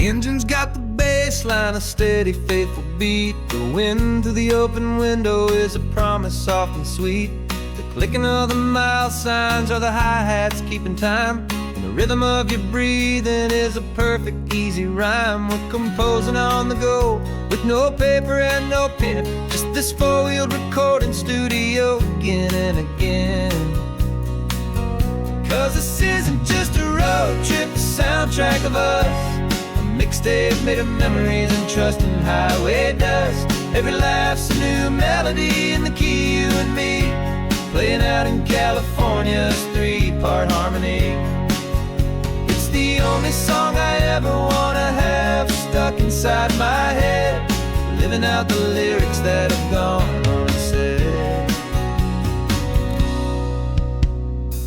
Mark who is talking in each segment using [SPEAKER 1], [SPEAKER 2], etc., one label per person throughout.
[SPEAKER 1] engine's got the bass line, a steady, faithful beat. The wind through the open window is a promise soft and sweet. The clicking of the mile signs are the hi-hats keeping time. And the rhythm of your breathing is a perfect, easy rhyme. We're composing on the go with no paper and no pen, just this four-wheeled recording studio again and again. 'Cause this isn't just a road trip, the soundtrack of us. Mixtape made of memories and trust in highway dust. Every laugh's a new melody in the key, you and me, playing out in California's three-part harmony. It's the only song I ever wanna have stuck inside my head, living out the lyrics that have gone unsaid.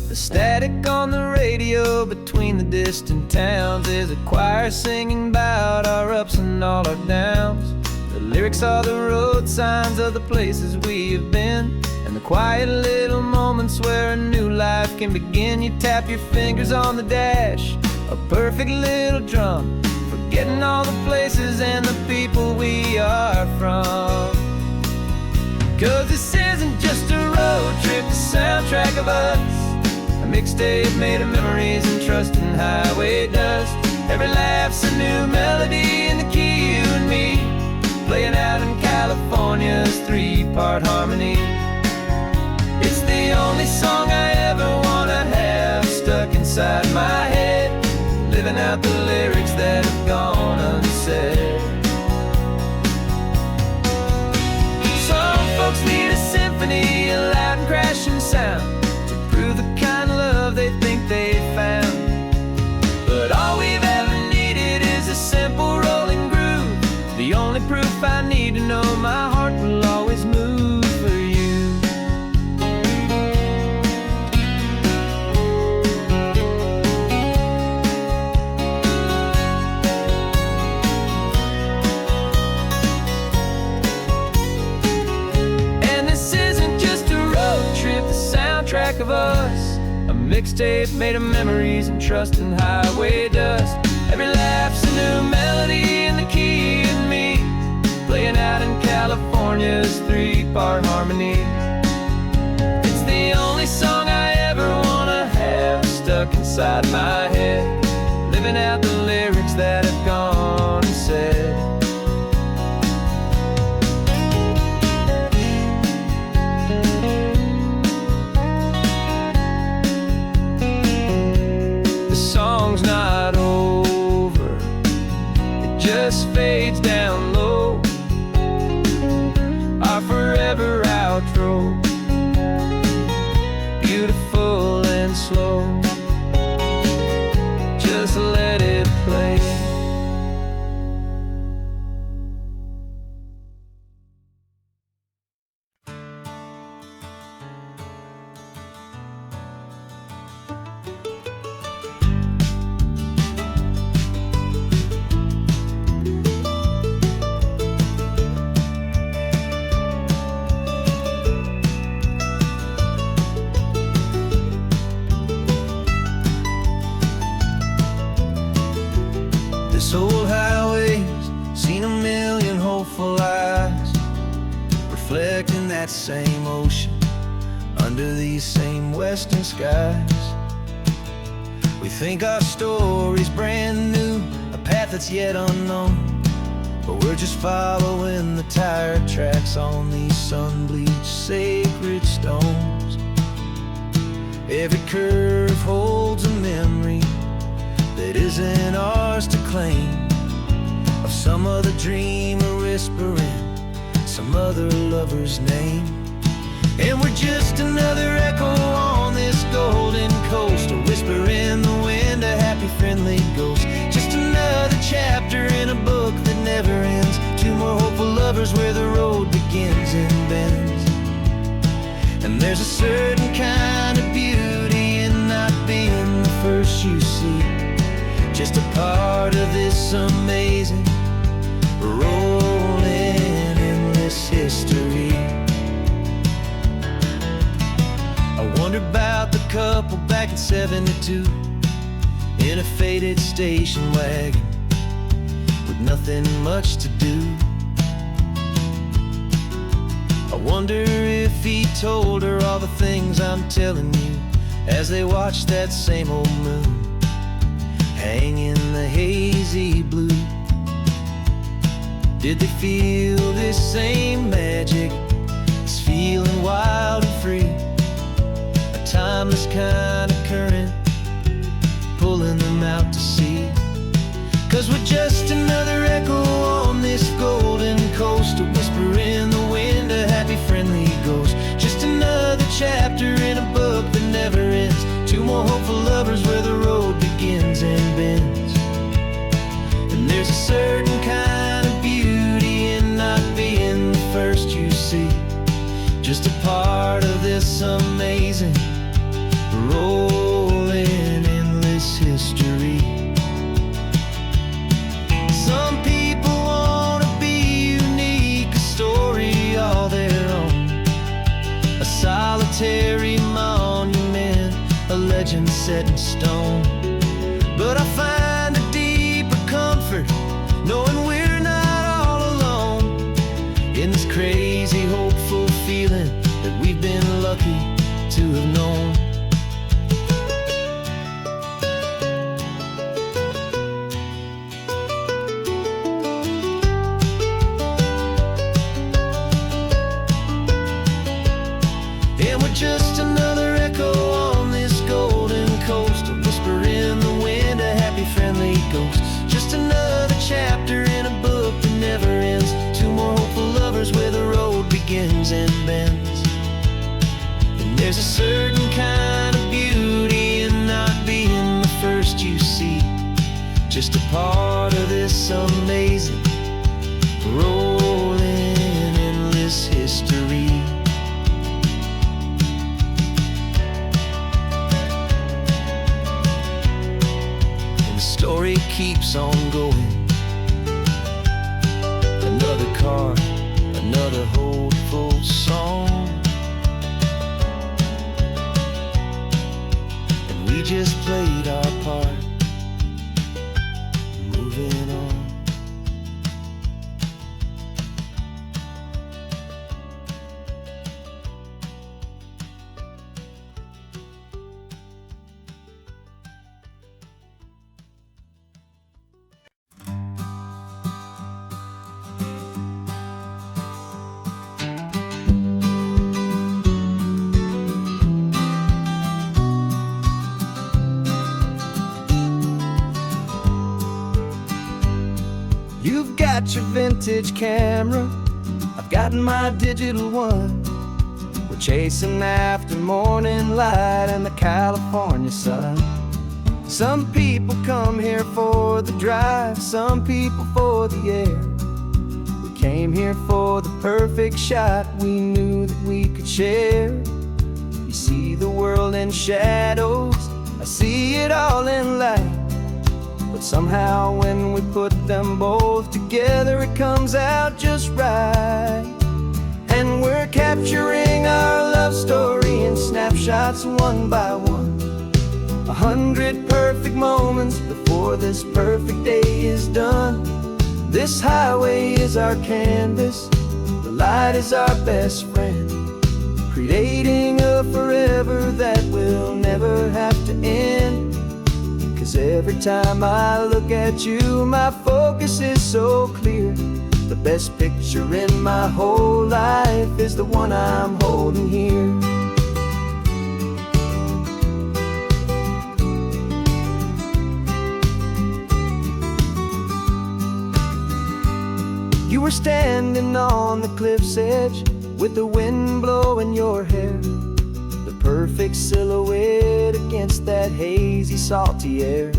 [SPEAKER 1] The static on the radio between the distant towns is a choir singing about our ups and all our downs. The lyrics are the road signs of the places we have been, and the quiet little moments where a new life can begin. You tap your fingers on the dash, a perfect little drum, forgetting all the places and the people we are from. 'Cause this isn't just a road trip, the soundtrack of us. Mixtape made of memories and trust in highway dust. Every laugh's a new melody in the key, you and me, playing out in California's three-part harmony. It's the only song I ever wanna have stuck inside my head, living out the lyrics that have gone unsaid. Some folks need a symphony, a loud and crashing sound, the kind of love they think they found. But all we've ever needed is a simple rolling groove, the only proof I need to know my heart will always move for you. And this isn't just a road trip, the soundtrack of us. A mixtape made of memories and trust in highway dust. Every laugh's a new melody in the key, and me, playing out in California's three-part harmony. It's the only song I ever wanna have stuck inside my head, living out the lyrics that have gone unsaid. Song's not over, it just fades down low, our forever outro, beautiful and slow, just let it play. This old highway's seen a million hopeful eyes, reflecting that same ocean under these same western skies. We think our story's brand new, a path that's yet unknown, but we're just following the tire tracks on these sun-bleached sacred stones. Every curve holds a memory that isn't ours to claim, of some other dreamer whispering some other lover's name. And we're just another echo on this golden coast, a whisper in the wind, a happy friendly ghost. Just another chapter in a book that never ends, two more hopeful lovers where the road begins and bends. And there's a certain kind of beauty in not being the first you see, just a part of this amazing rolling endless history. I wonder about the couple back in '72 in a faded station wagon, with nothing much to do. I wonder if he told her all the things I'm telling you, as they watched that same old moon hang in the hazy blue. Did they feel this same magic, this feeling wild and free, a timeless kind of current pulling them out to sea? 'Cause we're just another echo on this golden coast, a whisper in the wind, a happy friendly ghost. Just another chapter in a book that never ends, two more hopeful lovers where the road begins and bends. And there's a certain kind of beauty in not being the first you see, just a part of this amazing rolling endless history. Some people want to be unique, a story all their own, a solitary monument, a legend set in stone. But I find a deeper comfort knowing we're not all alone in this crazy, hopeful feeling that we've been lucky to have known. And we're just another echo on this golden coast, a whisper in the wind, a happy friendly ghost. Just another chapter in a book that never ends, two more hopeful lovers where the road begins and bends. And there's a certain kind of beauty in not being the first you see, just a part of this amazing rolling endless history. Story keeps on going, another card, another hopeful song, and we just played our part, moving on. You've got your vintage camera, I've got my digital one. We're chasing after morning light and the California sun. Some people come here for the drive, some people for the air. We came here for the perfect shot we knew that we could share. You see the world in shadows, I see it all in light. But somehow when we put them both together, it comes out just right. And we're capturing our love story in snapshots one by one, 100 perfect moments before this perfect day is done. This highway is our canvas, the light is our best friend, creating a forever that will never have to end. 'Cause every time I look at you, my focus is so clear. The best picture in my whole life is the one I'm holding here. You were standing on the cliff's edge with the wind blowing your hair, the perfect silhouette against that hazy, salty air.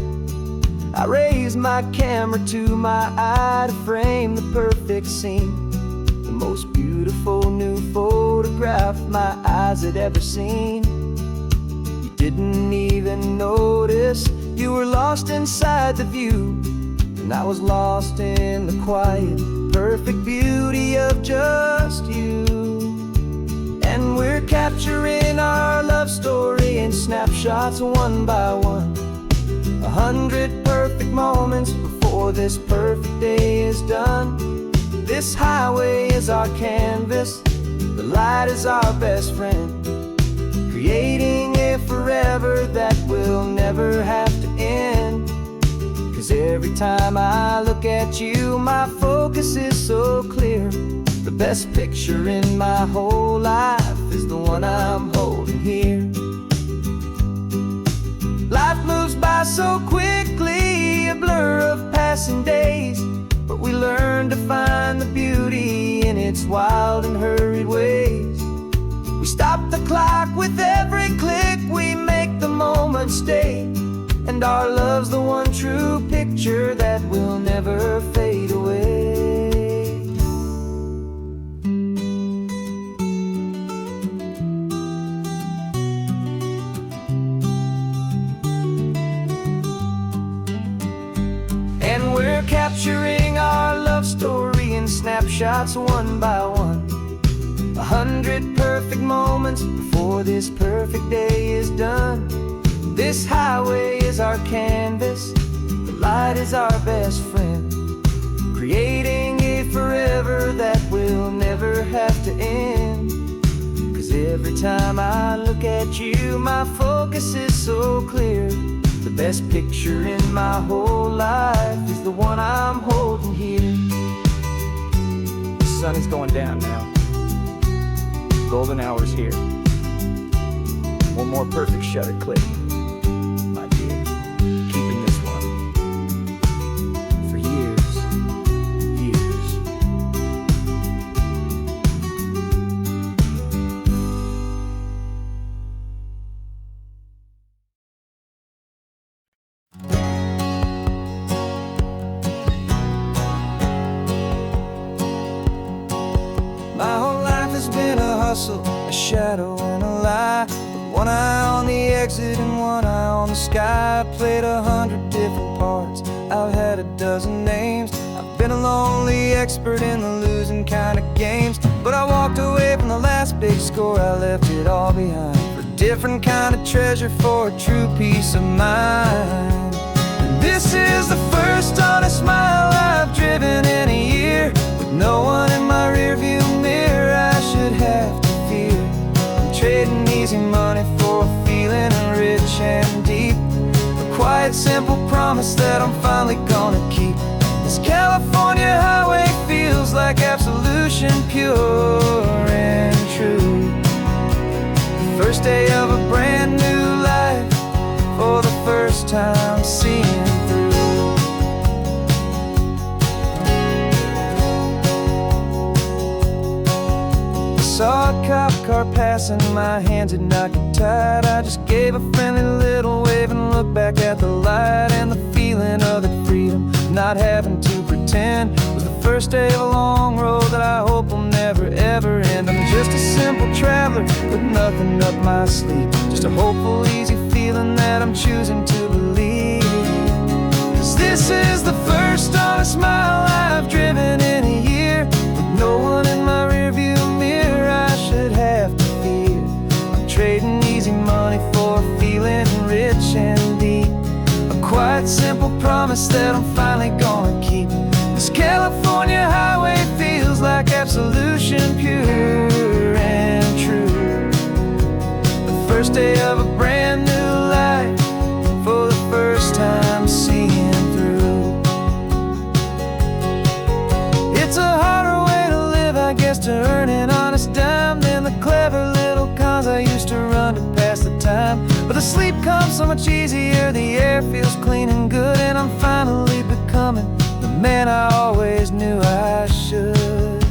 [SPEAKER 1] I raised my camera to my eye to frame the perfect scene, the most beautiful new photograph my eyes had ever seen. You didn't even notice, you were lost inside the view, and I was lost in the quiet, perfect beauty of just you. And we're capturing our love story in snapshots one by one, 100 perfect moments before this perfect day is done. This highway is our canvas, the light is our best friend, creating a forever that will never have to end. 'Cause every time I look at you, my focus is so clear. The best picture in my whole life is the one I'm holding here. Life moves by so quickly, a blur of passing days, but we learn to find the beauty in its wild and hurried ways. We stop the clock with every click, we make the moment stay, and our love's the one true picture that will never fade away. And we're capturing our love story in snapshots one by one. 100 perfect moments before this perfect day is done. This highway is our canvas, the light is our best friend, creating a forever that will never have to end. 'Cause every time I look at you, my focus is so clear. The best picture in my whole life is the one I'm holding here. The sun is going down now. Golden hour's here. One more perfect shutter click, my dear. Keeping this one for years, years. My whole life has been a hustle, a shadow and a lie. With one eye on the exit and one eye on the sky. I've played 100 different parts, I've had a dozen names. I've been a lonely expert in the losing kind of games. But I walked away from the last big score, I left it all behind for a different kind of treasure, for a true peace of mind. And this is the first honest mile I've driven in a year, with no one in my rearview mirror I should have to fear. I'm trading easy money for a feeling rich and deep, a quiet simple promise that I'm finally gonna keep. This California highway feels like absolution, pure and true. The first day of a brand new life, for the first time seeing through. Saw a cop car passing, my hands had not got tied. I just gave a friendly little wave and looked back at the light. And the feeling of the freedom, not having to pretend, was the first day of a long road that I hope will never ever end. I'm just a simple traveler with nothing up my sleeve, just a hopeful, easy feeling that I'm choosing to believe. 'Cause this is the first honest mile I've driven in a year, with no one in my rearview mirror I should have to fear. I'm trading easy money for a feeling rich and deep, a quiet simple promise that I'm finally gonna keep. This California highway feels like absolution, pure and true. The first day of a brand new life, for the first time seeing through. It's a harder way to live, I guess, to earn an honest dime than the clever little cons I used to run to pass the time. But the sleep comes so much easier, the air feels clean and good, and I'm finally becoming the man I always knew I should.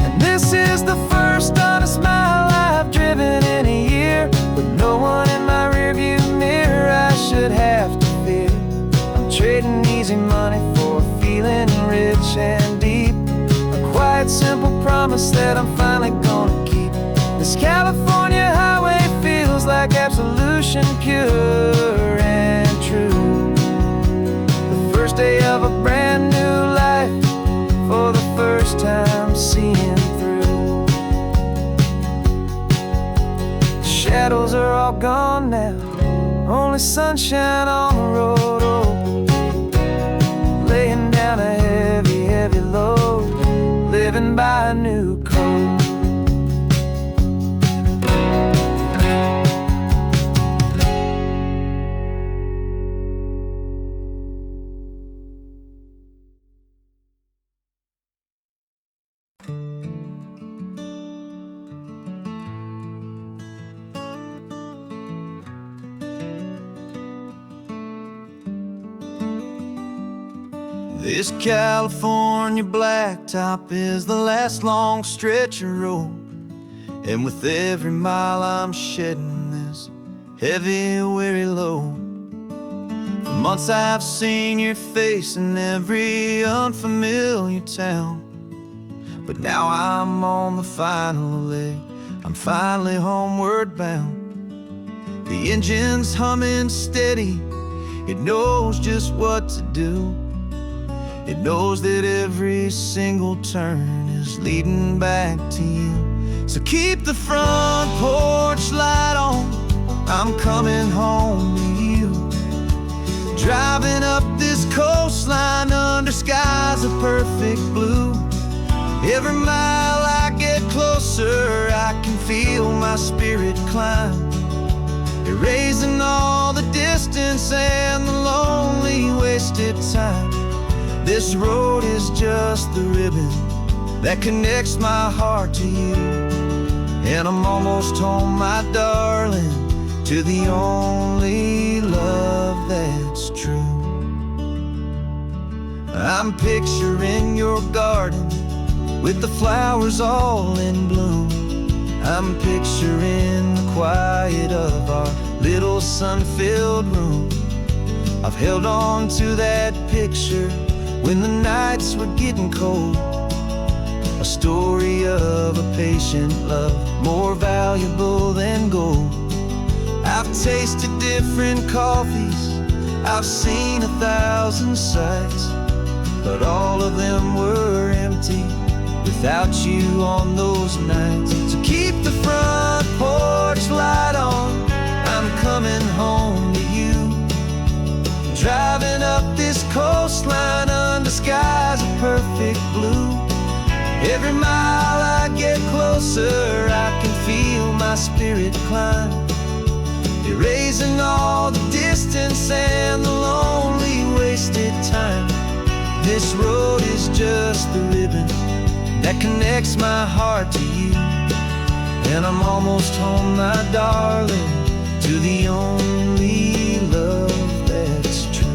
[SPEAKER 1] And this is the first honest mile I've driven in a year, with no one in my rearview mirror I should have to fear. I'm trading easy money for a feeling rich and deep, a quiet simple promise that I'm finally gonna keep. This California highway feels like absolution, pure and true. The first day of a brand new life, for the first time seeing through. shadows are all gone now, only sunshine on the road. Oh, laying down a heavy, heavy load, living by a new code. This California blacktop is the last long stretch of road, and with every mile I'm shedding this heavy, weary load. For months I've seen your face in every unfamiliar town, but now I'm on the final leg, I'm finally homeward bound. The engine's humming steady, it knows just what to do. It knows that every single turn is leading back to you. So keep the front porch light on, I'm coming home to you. Driving up this coastline under skies of perfect blue. Every mile I get closer, I can feel my spirit climb, erasing all the distance and the lonely wasted time. This road is just the ribbon that connects my heart to you, and I'm almost home, my darling, to the only love that's true. I'm picturing your garden with the flowers all in bloom. I'm picturing the quiet of our little sun-filled room. I've held on to that picture when the nights were getting cold, a story of a patient love more valuable than gold. I've tasted different coffees, I've seen 1,000 sights, but all of them were empty without you on those nights. So keep the front porch light on, I'm coming home to you. Driving up this coastline under skies of perfect blue. Every mile I get closer, I can feel my spirit climb, erasing all the distance and the lonely wasted time. This road is just the ribbon that connects my heart to you, and I'm almost home, my darling, to the only love that's true.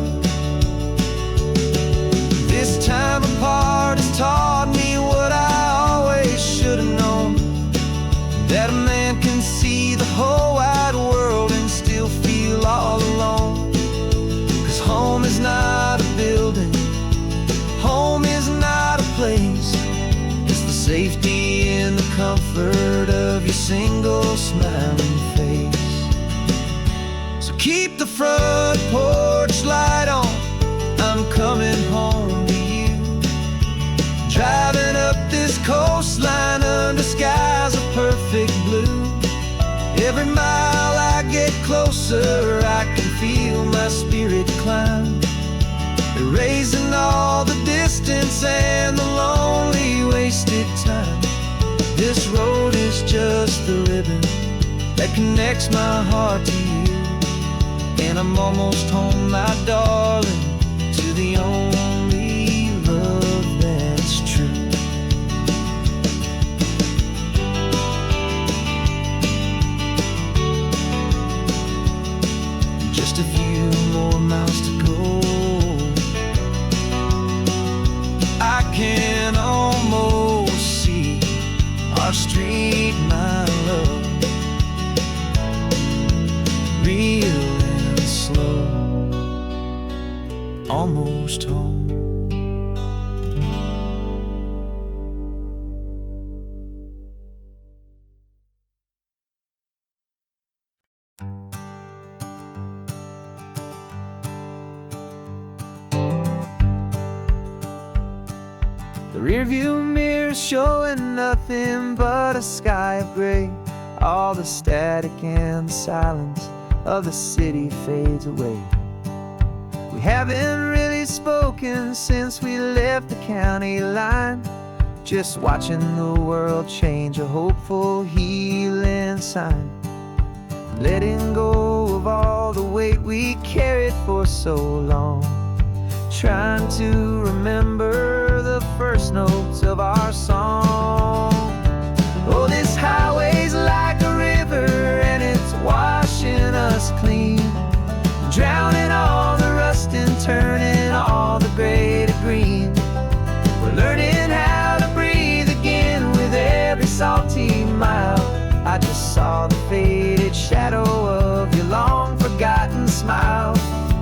[SPEAKER 1] This time apart has taught me what I always should have known, that a man can see the whole wide world and still feel all alone. 'Cause home is not a building, home is not a place, it's the safety and the comfort of your single smiling face. So keep the front porch light on, I'm coming home to you. Driving up this coastline under skies of perfect blue. Every mile I get closer, I can feel my spirit climb, erasing all the distance and the lonely wasted time. This road is just the ribbon that connects my heart to you, and I'm almost home, my darling, to the only love that's true. Just a few more miles to go, I can almost see our street, my love, real and slow, almost home. The rearview mirror showing nothing but a sky of gray. all the static and the silence of the city fades away. We haven't really spoken since we left the county line, just watching the world change, a hopeful healing sign. Letting go of all the weight we carried for so long, trying to remember the first notes of our song. Oh, this highway's like a river and it's washing us clean, drowning all the rust and turning all the gray to green. We're learning how to breathe again with every salty mile. I just saw the faded shadow of your long forgotten smile,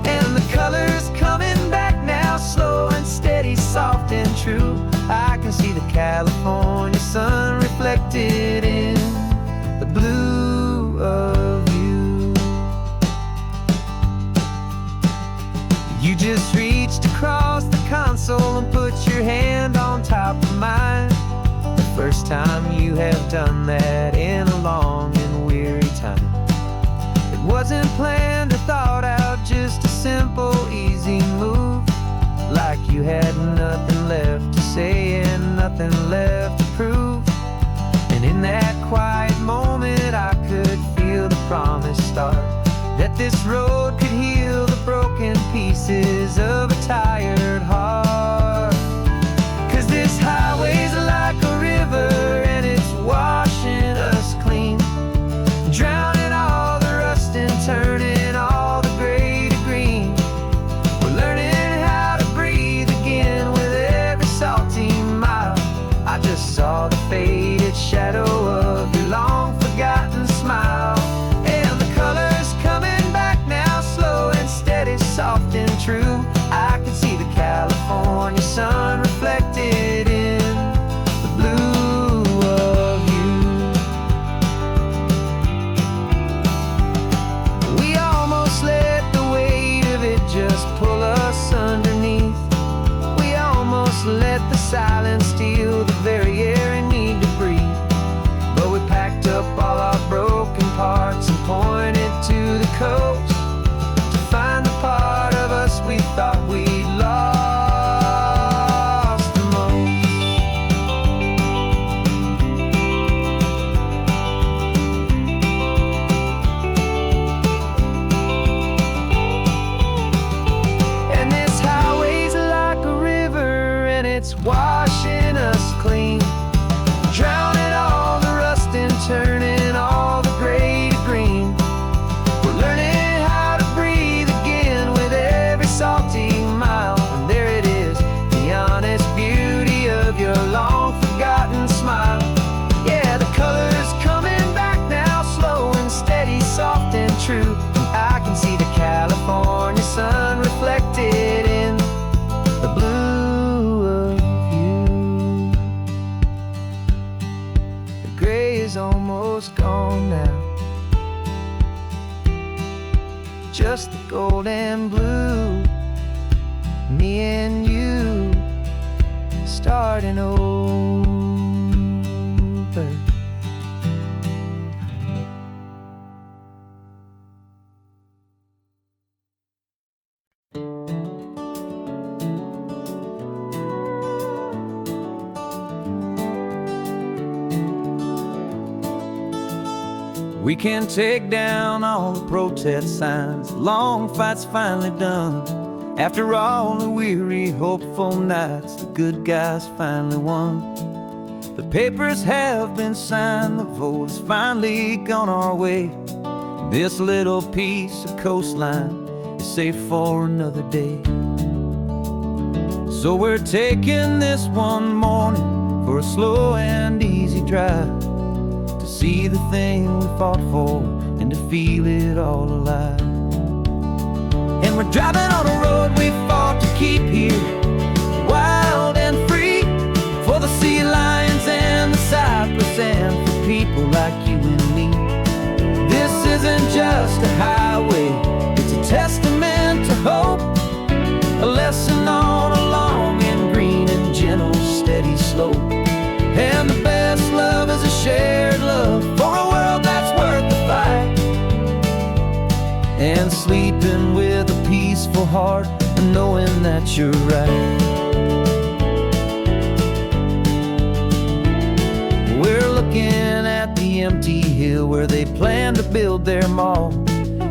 [SPEAKER 1] and the colors coming back now, slow and steady, soft and true. I can see the California sun reflected in the blue of you. You just reached across the console and put your hand on top of mine. The first time you have done that in a long and weary time. It wasn't planned or thought out, just a simple, easy move. Like you had nothing left to say and nothing left to prove. And in that quiet moment I could feel the promise start, that this road could heal the broken pieces of a tired heart. 'Cause this highway's like a river and it's washing us clean, drowning all the rust and turning all the gray to green. We're learning how to breathe again with every salty mile. I just saw the faded shadow of your long forgotten smile, and the colors coming back now, slow and steady, soft and true. I can see the California sun reflected in the blue of you. We almost let the weight of it just pull us underneath. We almost let the silence steal the very air I need to breathe. But we packed up all our broken parts and pointed to the coast to find the part of us we thought we'd lost the most. And this highway's like a river and it's washing us clean, drowning all the rust and turning all the gray to green. We're learning how to breathe again with every salty mile. And there it is, the honest beauty of your long forgotten smile. Yeah, the colors coming back now, slow and steady, soft and true. I can see the California sun reflected in the blue of you. The gray is almost gone now, just the gold and blue. Me and you starting over. We can take down all the protest signs, long fights finally done. After all the weary, hopeful nights, the good guys finally won. The papers have been signed, the vote has finally gone our way. This little piece of coastline is safe for another day. So we're taking this one morning for a slow and easy drive, to see the thing we fought for and to feel it all alive. And we're driving on a road we fought to keep here, wild and free, for the sea lions and the cypress and for people like you and me. This isn't just a highway, it's a testament to hope, a lesson on a long and green and gentle steady slope. And the best love is a shared love for a world that that you're right. We're looking at the empty hill where they plan to build their mall,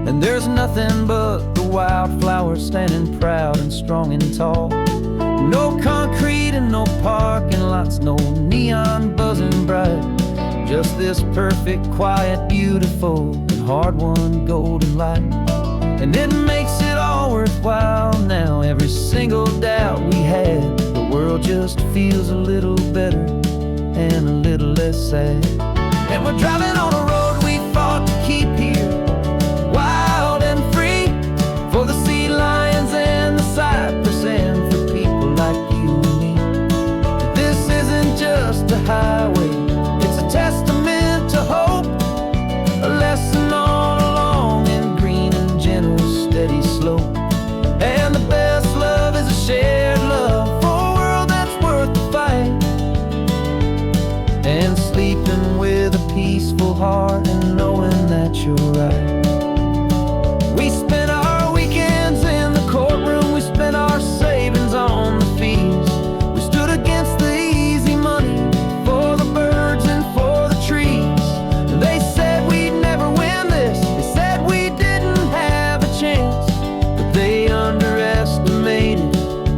[SPEAKER 1] and there's nothing but the wildflowers standing proud and strong and tall. No concrete and no parking lots, no neon buzzing bright, just this perfect, quiet, beautiful, and hard-won golden light. And it makes it all worthwhile now. Every single doubt we had, the world just feels a little better and a little less sad. And we're driving on a road we fought to keep here, wild and free, for the sea lions and the cypress, and for people like you and me. This isn't just a highway, it's a testament to hope, a lesson on a long and green and gentle steady slope. And the best love is a shared love for a world that's worth the fight, and sleeping with a peaceful heart and knowing that you're right. We spent our weekends in the courtroom, we spent our savings on the fees. We stood against the easy money for the birds and for the trees. They said we'd never win this, they said we didn't have a chance, but they underestimated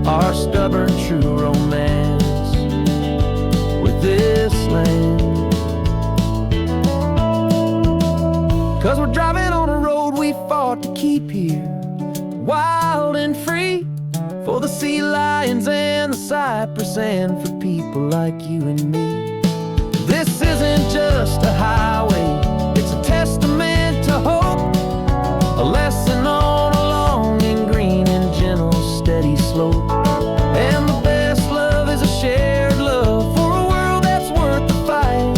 [SPEAKER 1] our stubborn true romance with this land. 'Cause we're driving on a road we fought to keep here, wild and free, for the sea lions and the cypress, and for people like you and me. This isn't just a highway, it's a testament to hope, a lesson on a long and green and gentle steady slope. And the best love is a shared love for a world that's worth the fight,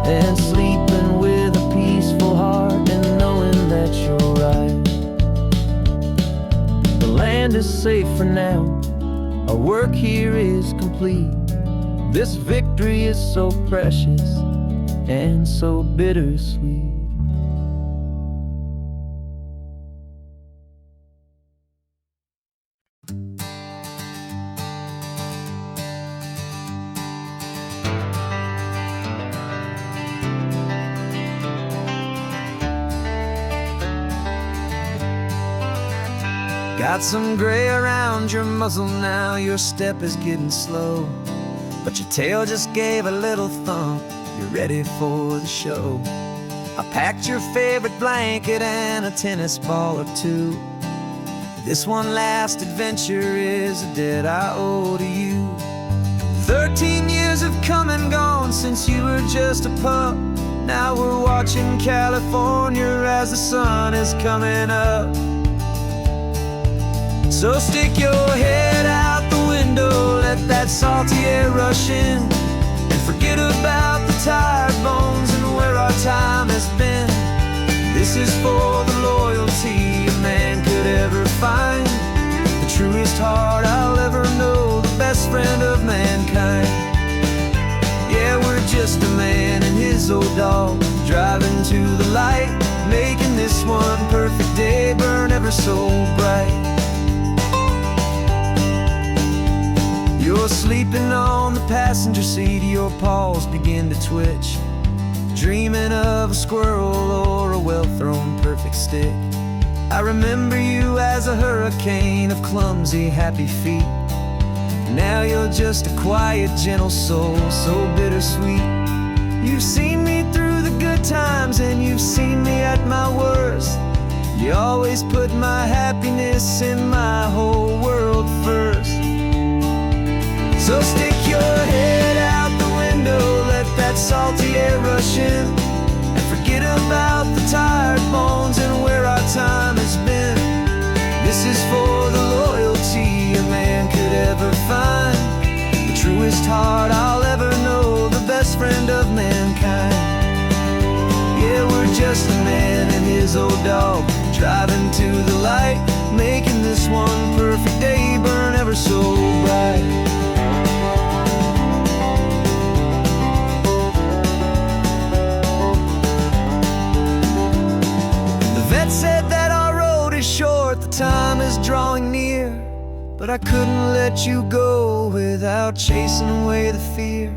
[SPEAKER 1] and sleeping with a peaceful heart and knowing that you're right. The land is safe for now, our work here is complete. This victory is so precious and so bittersweet. Got some gray around your muzzle now, your step is getting slow, but your tail just gave a little thump, you're ready for the show. I packed your favorite blanket and a tennis ball or two. This one last adventure is a debt I owe to you. 13 years have come and gone since you were just a pup. Now we're watching California as the sun is coming up. So stick your head out the window, let that salty air rush in, and forget about the tired bones and where our time has been. This is for the loyalty a man could ever find, the truest heart I'll ever know, the best friend of mankind. Yeah, we're just a man and his old dog, driving to the light, making this one perfect day burn ever so bright. You're sleeping on the passenger seat, your paws begin to twitch, dreaming of a squirrel or a well-thrown perfect stick. I remember you as a hurricane of clumsy, happy feet. Now you're just a quiet, gentle soul, so bittersweet. You've seen me through the good times and you've seen me at my worst. You always put my happiness in my whole world first. So stick your head out the window, let that salty air rush in, and forget about the tired bones and where our time has been. This is for the loyalty a man could ever find, the truest heart I'll ever know, the best friend of mankind. Yeah, we're just a man and his old dog, driving to the light, making this one perfect day but I couldn't let you go without chasing away the fear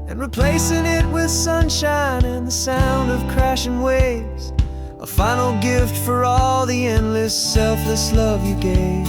[SPEAKER 1] and replacing it with sunshine and the sound of crashing waves. A final gift for all the endless, selfless love you gave.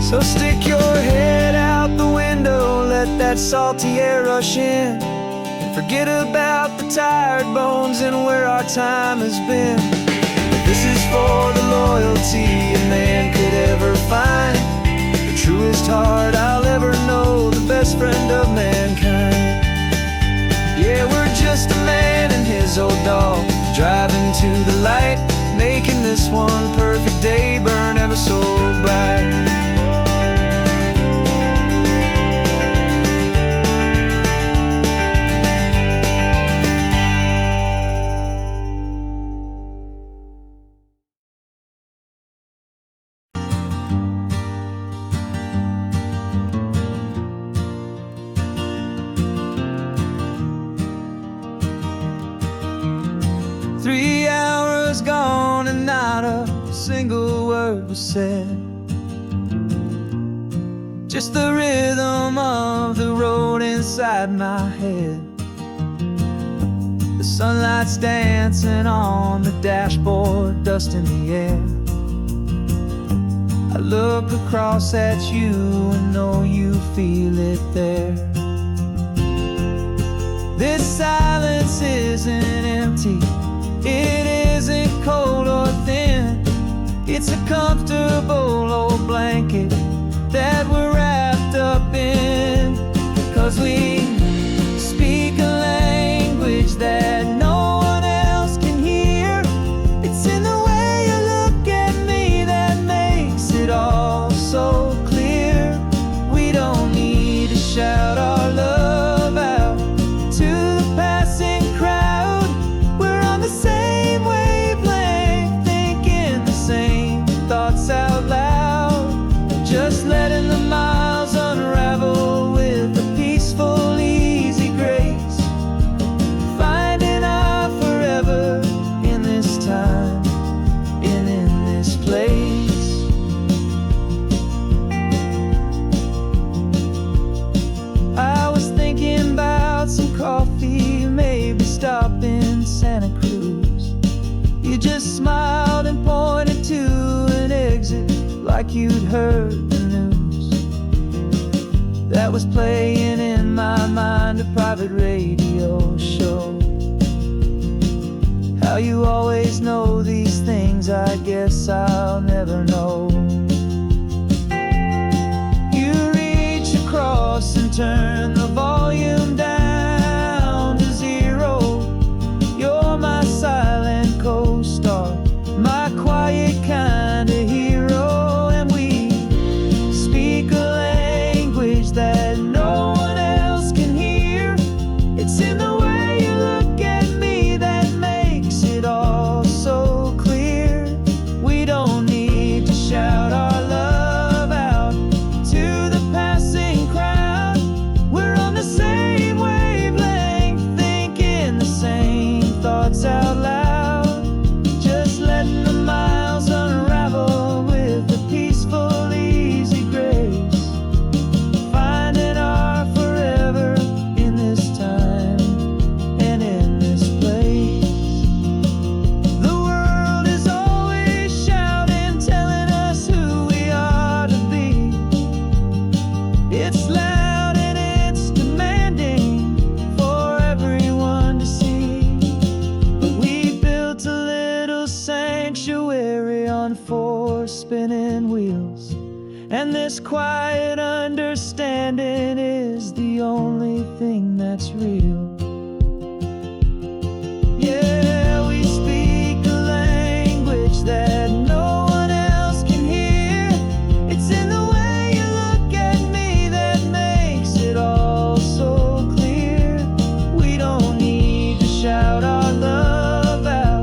[SPEAKER 1] So stick your head out the window, let that salty air rush in, and forget about the tired bones and where our time has been. This is for the loyalty a man could ever find, the truest heart I'll ever know, the best friend of mankind. Yeah, we're just a man and his old dog, driving to the light, making this one perfect day burn ever so bright. 3 hours gone and not a single word was said. Just the rhythm of the road inside my head. The sunlight's dancing on the dashboard, dust in the air. I look across at you and know you feel it there. This silence isn't empty, it isn't cold or thin. It's a comfortable old blanket that we're wrapped up in. 'Cause we speak a language that no one else can hear. It's in the way you look at me that makes it all so clear. We don't need to shout our love out to the passing crowd. We're on the same wavelength, thinking the same thoughts out loud. Just letting the miles unravel with a peaceful, easy grace. Finding our forever in this time and in this place. I was thinking about some coffee, maybe stop in Santa Cruz. You just smiled and pointed to an exit like you'd heard the news. That was playing in my mind, a private radio show. How you always know these things, I guess I'll never know. You reach across and turn the volume down to 0. You're my silent co-star, my quiet kind of hero. And we speak a language that no one else can hear. It's in the way you look at me that makes it all so clear. We don't need to shout our love out to the passing crowd. We're on the same wavelength, thinking the same thoughts out loud. Just letting the miles unravel with a peaceful, easy grace. Finding our forever in this time and in this place. The world is always shouting, telling us who we are to be. It's loud and it's demanding for everyone to see. But we built a little sanctuary on 4 spinning wheels, and this quiet understanding is the only thing that's real. Yeah, we speak a language that no one else can hear. It's in the way you look at me that makes it all so clear. We don't need to shout our love out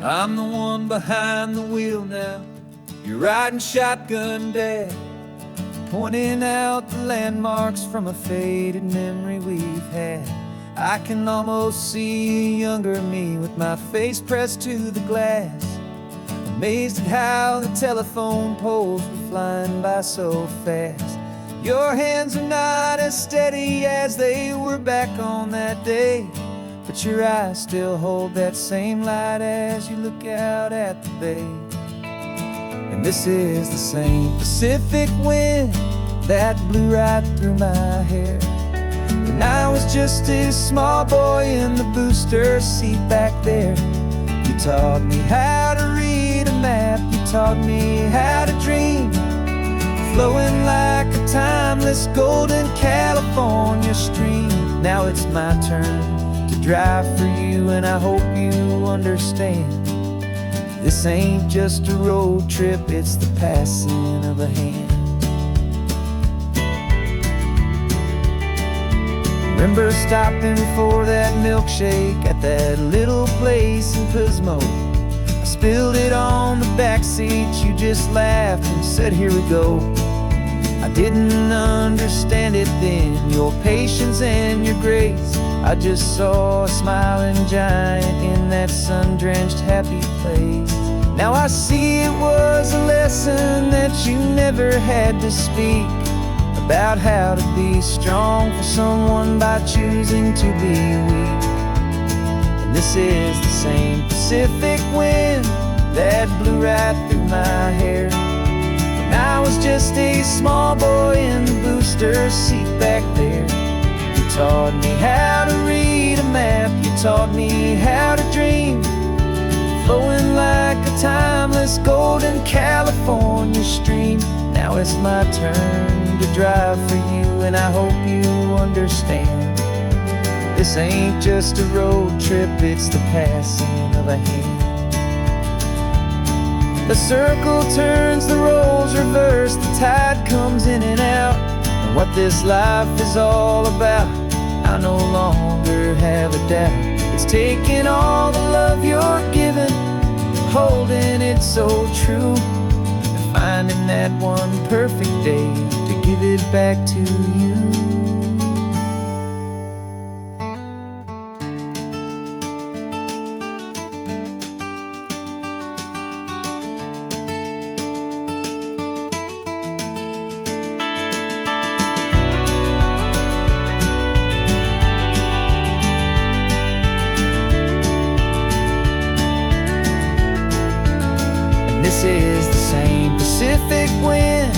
[SPEAKER 1] I'm the one behind the wheel now. You're riding shotgun, Dad, pointing out the landmarks from a faded memory we've had. I can almost see a younger me with my face pressed to the glass, amazed at how the telephone poles were flying by so fast. Your hands are not as steady as they were back on that day, but your eyes still hold that same light as you look out at the bay. And this is the same Pacific wind that blew right through my hair when I was just a small boy in the booster seat back there. You taught me how to read a map, you taught me how to dream, flowing like a timeless golden California stream. Now it's my turn to drive for you, and I hope you understand. This ain't just a road trip, it's the passing of a hand. Remember stopping for that milkshake at that little place in Pismo? I spilled it on the back seat, you just laughed and said, "Here we go." I didn't understand it then, your patience and your grace. I just saw a smiling giant in that sun-drenched happy place. Now I see it was a lesson that you never had to speak, about how to be strong for someone by choosing to be weak. And this is the same Pacific wind that blew right through my hair when I was just a small boy in the booster seat back there. You taught me how to read a map, you taught me how to dream, flowing like a timeless golden California stream. Now it's my turn to drive for you, and I hope you understand. This ain't just a road trip, it's the passing of a hand. The circle turns, the roles reverse, the tide comes in and out. And what this life is all about, I no longer have a doubt. It's taking all the love you're giving, holding it so true, and finding that one perfect day to give it back to you. This is the same Pacific wind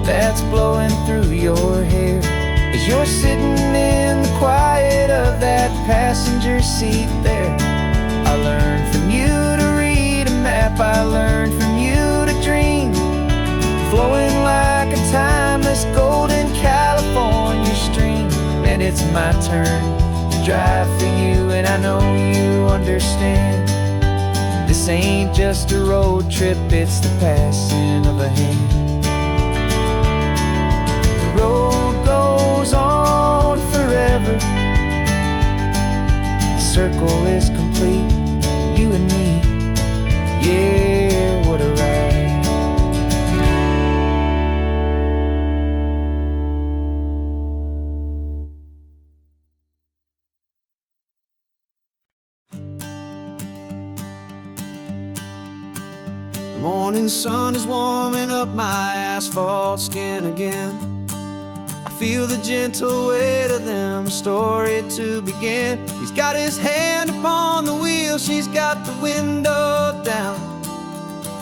[SPEAKER 1] that's blowing through your hair as you're sitting in the quiet of that passenger seat there. I learned from you to read a map, I learned from you to dream, flowing like a timeless golden California stream. And it's my turn to drive for you, and I know you understand. This ain't just a road trip, it's the passing of a hand. The road goes on forever, the circle is complete, you and me, yeah, what a ride. The morning sun is warming up my asphalt skin again. I feel the gentle weight of them, a story to begin. He's got his hand upon the wheel, she's got the window down.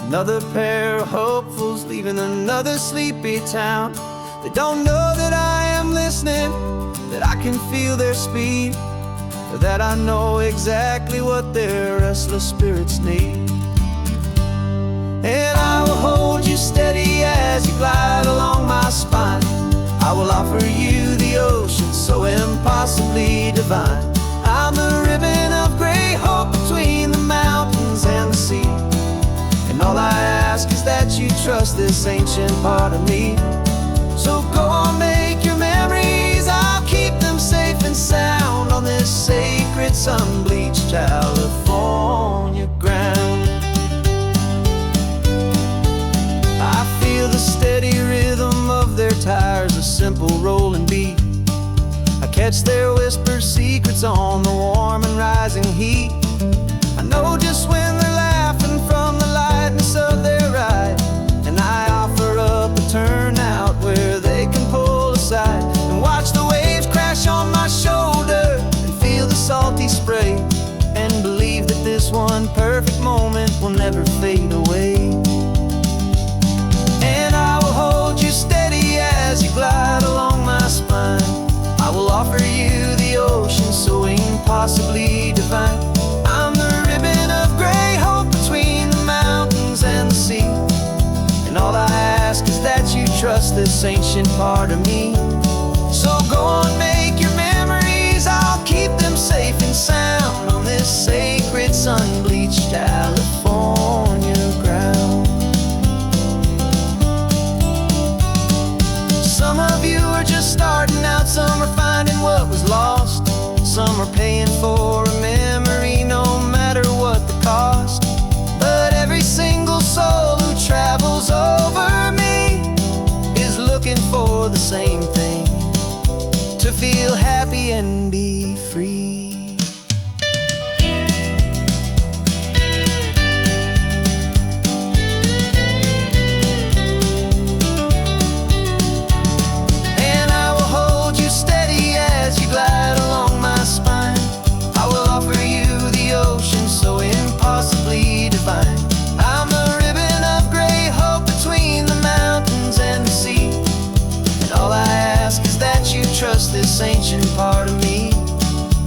[SPEAKER 1] Another pair of hopefuls leaving another sleepy town. They don't know that I am listening, that I can feel their speed, or that I know exactly what their restless spirits need. And I will hold you steady as you glide along my spine. I will offer you the ocean so impossibly divine. I'm the ribbon of gray hope between the mountains and the sea. And all I ask is that you trust this ancient part of me. So go on, make your memories, I'll keep them safe and sound on this sacred sun-bleached California ground. catch their whispered secrets on the warm and rising heat. I know just when they're laughing from the lightness of their ride, and I offer up a turnout where they can pull aside and watch the waves crash on my shoulder and feel the salty spray, and believe that this one perfect moment will never fade away. And I will hold you steady as you glide along my spine. I will offer you the ocean so impossibly divine. I'm the ribbon of gray hope between the mountains and the sea, and all I ask is that you trust this ancient part of me. So go on, make your memories, I'll keep them safe and sound on this sacred sun-bleached California ground. Some of you are just starting out, some are finding what was lost, some are paying for a memory no matter what the cost. But every single soul who travels over me is looking for the same thing: to feel happy and be free. And I will hold you steady as you glide along my spine. I will offer you the ocean so impossibly divine. I'm the ribbon of gray hope between the mountains and the sea, and all I ask is that you trust this ancient part of me.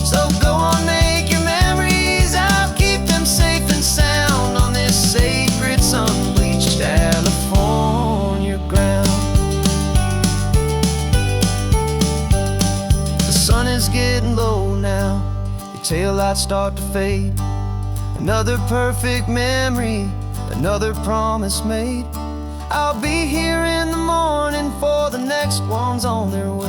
[SPEAKER 1] So go on, make your memories, I'll keep them safe and sound on this sacred sun-bleached California ground. The sun is getting low now, your taillights start to fade. Another perfect memory, another promise made. I'll be here in the morning for the next ones on their way.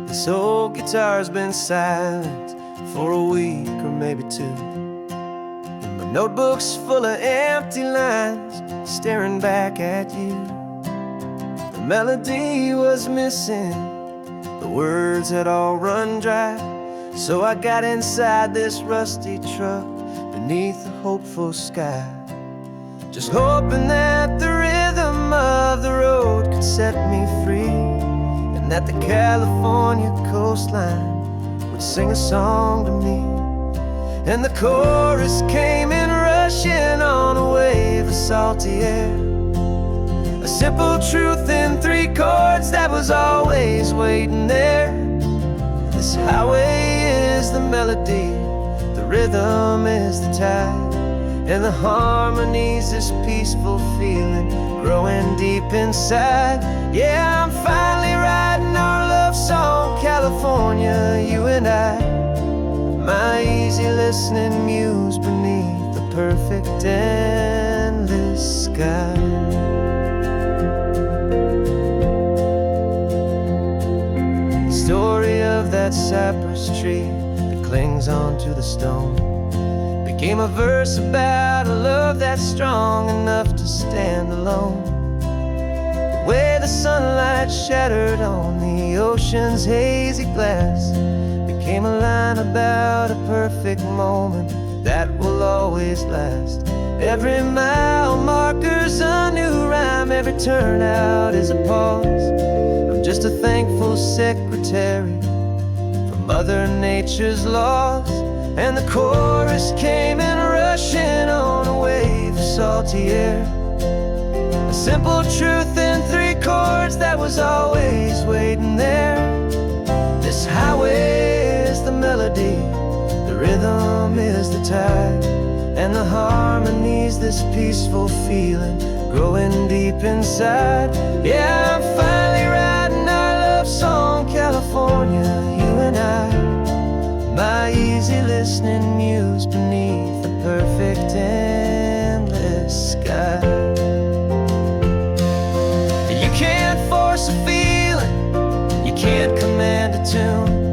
[SPEAKER 1] This old guitar's been silent for a week or maybe two, and my notebook's full of empty lines staring back at you. The melody was missing, the words had all run dry, so I got inside this rusty truck beneath a hopeful sky, just hoping that the rhythm of the road could set me free, and that the California coastline would sing a song to me. And the chorus came in rushing on a wave of salty air, a simple truth in 3 chords that was always waiting there. This highway is the melody, the rhythm is the tide, and the harmony's this peaceful feeling growing deep inside. Yeah, I'm finally writing our love song, California, you and I, my easy listening muse beneath the perfect endless sky. The story of that cypress tree that clings onto the stone became a verse about a love that's strong enough to stand alone. The way the sunlight shattered on the ocean's hazy glass became a line about a perfect moment that will always last. Every mile marker's a new rhyme, every turnout is a pause. I'm just a thankful secretary for Mother Nature's laws. And the chorus came in rushing on a wave of salty air, a simple truth in 3 chords that was always waiting there. This highway is the melody, the rhythm is the tide, and the harmony's this peaceful feeling growing deep inside. Yeah, I'm finally writing our love song, California, you and I, my easy listening muse beneath the perfect endless sky. You can't force a feeling, you can't command a tune,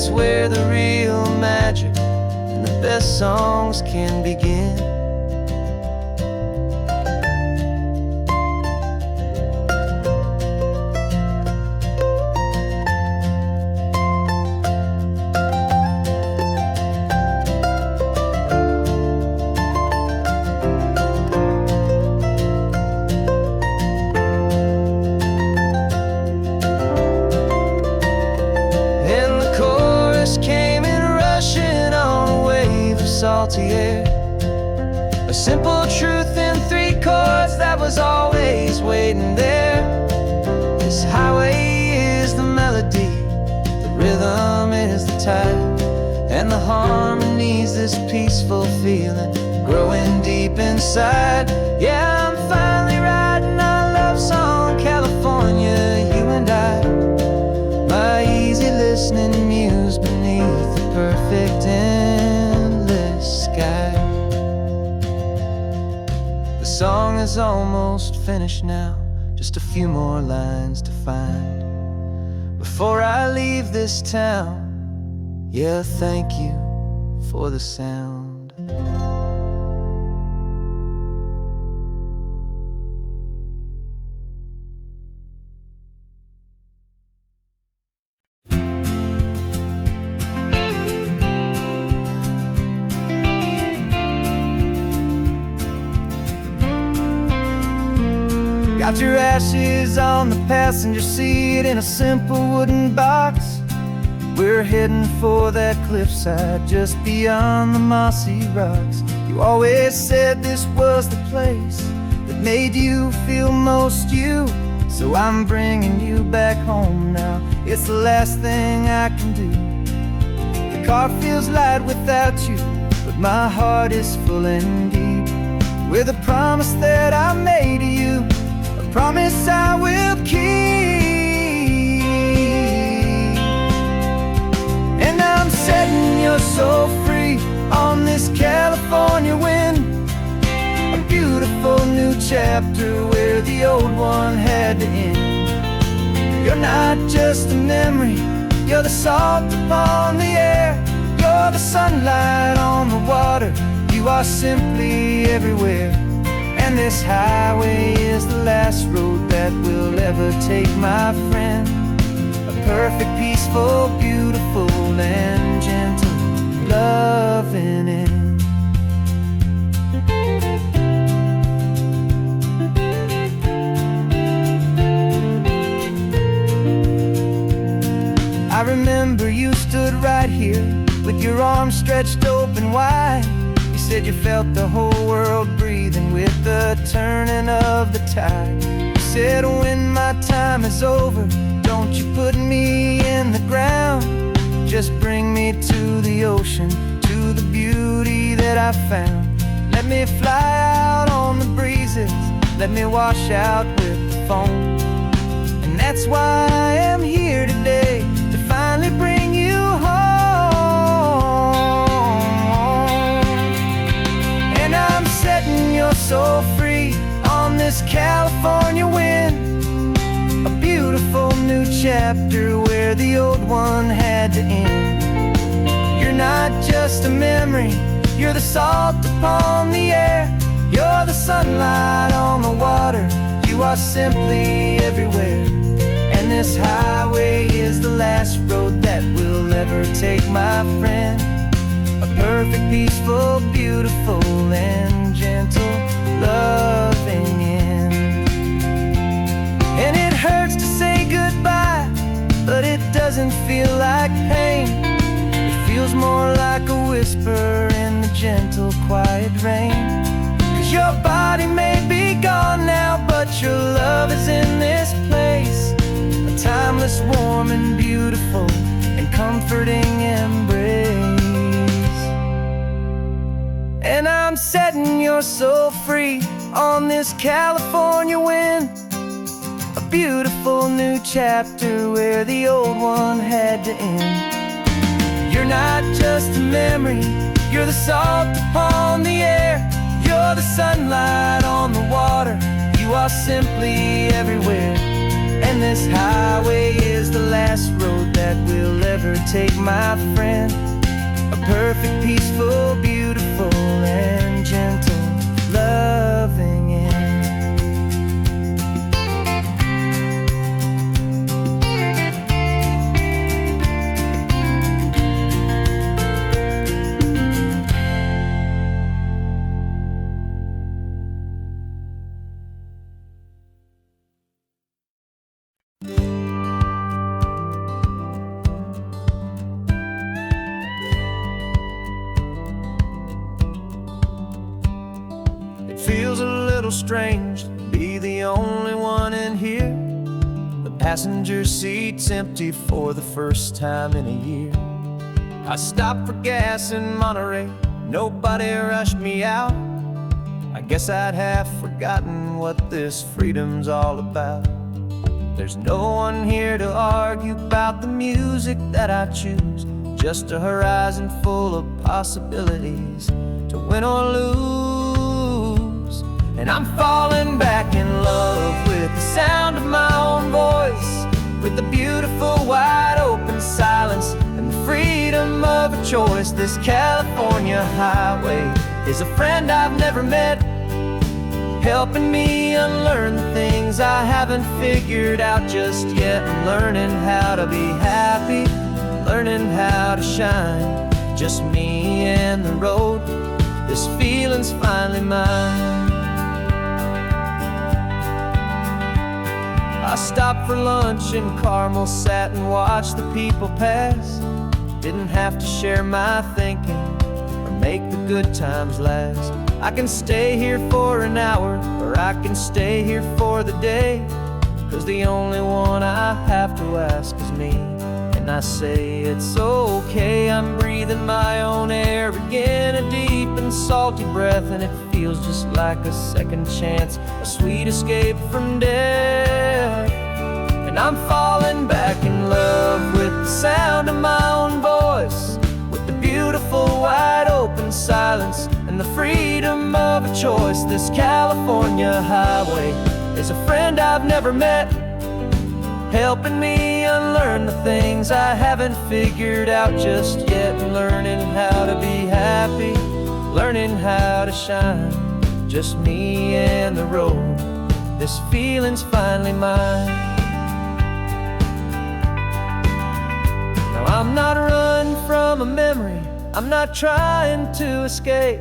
[SPEAKER 1] That's where the real magic and the best songs can begin. Salty air, a simple truth in 3 chords that was always waiting there. This highway is the melody, the rhythm is the tide, and the harmony's this peaceful feeling growing deep inside. Yeah, I'm finally writing our love song, California, you and I. My easy listening muse beneath the perfect sky. The song is almost finished now, just a few more lines to find before I leave this town. Yeah, thank you for the sound. Got your ashes on the passenger seat in a simple wooden box. We're heading for that cliffside just beyond the mossy rocks. You always said this was the place that made you feel most you. So I'm bringing you back home now. It's the last thing I can do. The car feels light without you, but my heart is full and deep with a promise that I made to you, a promise I will keep. And I'm setting your soul free on this California wind, a beautiful new chapter where the old one had to end. You're not just a memory, you're the salt upon the air, you're the sunlight on the water, you are simply everywhere. And this highway is the last road that we'll ever take, my friend. A perfect, peaceful, beautiful, and gentle loving end. I remember you stood right here with your arms stretched open wide. You said you felt the whole world breathing with the turning of the tide. You said when my time is over, don't you put me in the ground, just bring me to the ocean, to the beauty that I found. Let me fly out on the breezes, let me wash out with the foam. And that's why I am here today, to finally bring you home. And I'm setting your soul free on this California wind, a beautiful new chapter where the old one had to end. You're not just a memory, you're the salt upon the air, you're the sunlight on the water, you are simply everywhere. And this highway is the last road that we'll ever take, my friend. A perfect, peaceful, beautiful, and gentle loving end. And it hurts to say goodbye, but it doesn't feel like pain. It feels more like a whisper in the gentle, quiet rain. 'Cause your body may be gone now, but your love is in this place, a timeless, warm, and beautiful, and comforting embrace. And I'm setting your soul free on this California wind, a beautiful new chapter where the old one had to end. You're not just a memory, you're the salt upon the air, you're the sunlight on the water, you are simply everywhere. And this highway is the last road that that will ever take, my friend. A perfect, peaceful, beautiful, and gentle, loving end. It feels a little strange to be the only one in here. The passenger seat's empty for the first time in a year. I stopped for gas in Monterey, nobody rushed me out. I guess I'd half forgotten what this freedom's all about. There's no one here to argue about the music that I choose, just a horizon full of possibilities to win or lose. And I'm falling back in love with the sound of my own voice, with the beautiful wide open silence and the freedom of a choice. This California highway is a friend I've never met, helping me unlearn the things I haven't figured out just yet. I'm learning how to be happy, learning how to shine, just me and the road. This feeling's finally mine. I stopped for lunch in Carmel, sat and watched the people pass. Didn't have to share my thinking or make the good times last. I can stay here for an hour, or I can stay here for the day, 'cause the only one I have to ask is me. And I say it's okay, I'm breathing my own air again, a deep and salty breath, and it feels just like a second chance, a sweet escape from death. And I'm falling back in love with the sound of my own voice, with the beautiful wide open silence and the freedom of a choice. This California highway is a friend I've never met, helping me unlearn the things I haven't figured out just yet. Learning how to be happy, learning how to shine, just me and the road. This feeling's finally mine. Now I'm not running from a memory, I'm not trying to escape.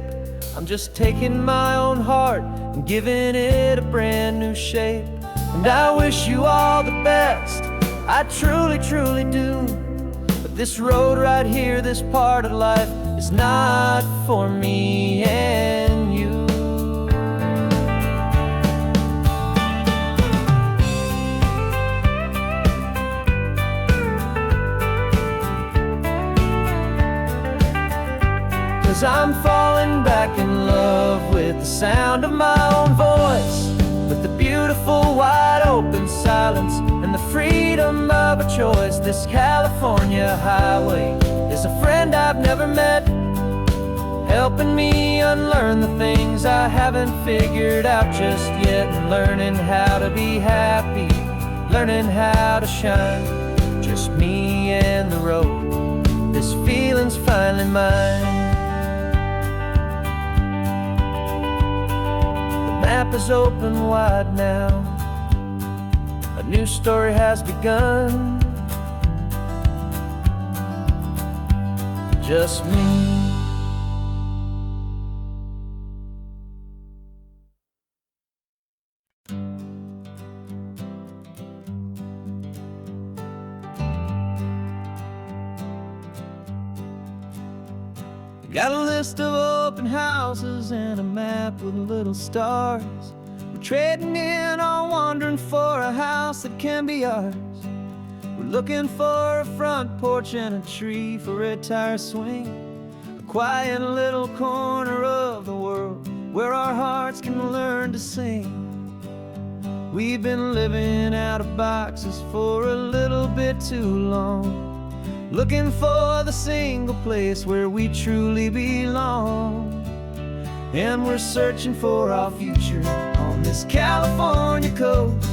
[SPEAKER 1] I'm just taking my own heart and giving it a brand new shape. And I wish you all the best, I truly, truly do. But this road right here, this part of life, is not for me and you. 'Cause I'm falling back in love with the sound of my own voice, with the beautiful wide open silence and the freedom of a choice. This California highway is a friend I've never met, helping me unlearn the things I haven't figured out just yet. And learning how to be happy, learning how to shine, just me and the road. This feeling's finally mine. The map is open wide now, a new story has begun. Just me. Got a list of open houses and a map with little stars. We're trading in or wandering for a house that can be ours. We're looking for a front porch and a tree for a tire swing, a quiet little corner of the world where our hearts can learn to sing. We've been living out of boxes for a little bit too long, looking for the single place where we truly belong. And we're searching for our future on this California coast,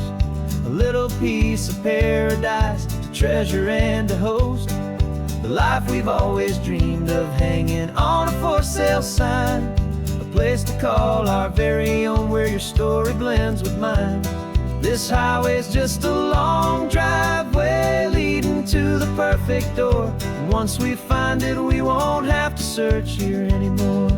[SPEAKER 1] a little piece of paradise to treasure and to host. The life we've always dreamed of, hanging on a for sale sign. A place to call our very own, where your story blends with mine. This highway's just a long driveway leading to the perfect door. And once we find it, we won't have to search here anymore.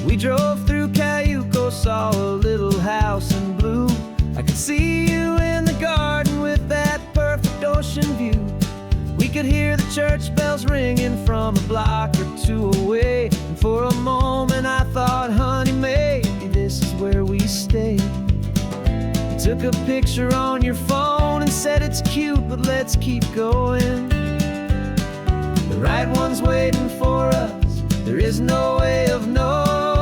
[SPEAKER 1] We drove through Cayuco, saw a little house in blue. I could see you in the garden with that perfect ocean view. We could hear the church bells ringing from a block or two away. And for a moment I thought, honey, maybe this is where we stay. You took a picture on your phone and said it's cute, but let's keep going. The right one's waiting for us, there is no way of knowing.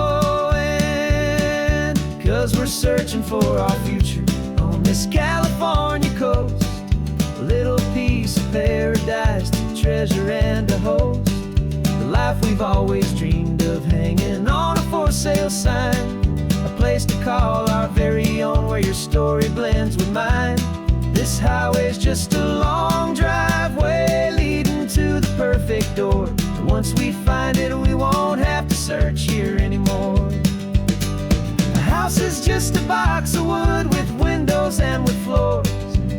[SPEAKER 1] 'Cause we're searching for our future on this California coast. A little piece of paradise to treasure and to host. The life we've always dreamed of, hanging on a for sale sign. A place to call our very own, where your story blends with mine. This highway's just a long driveway leading to the perfect door. And once we find it, we won't have to search here anymore. A house is just a box of wood with windows and with floors.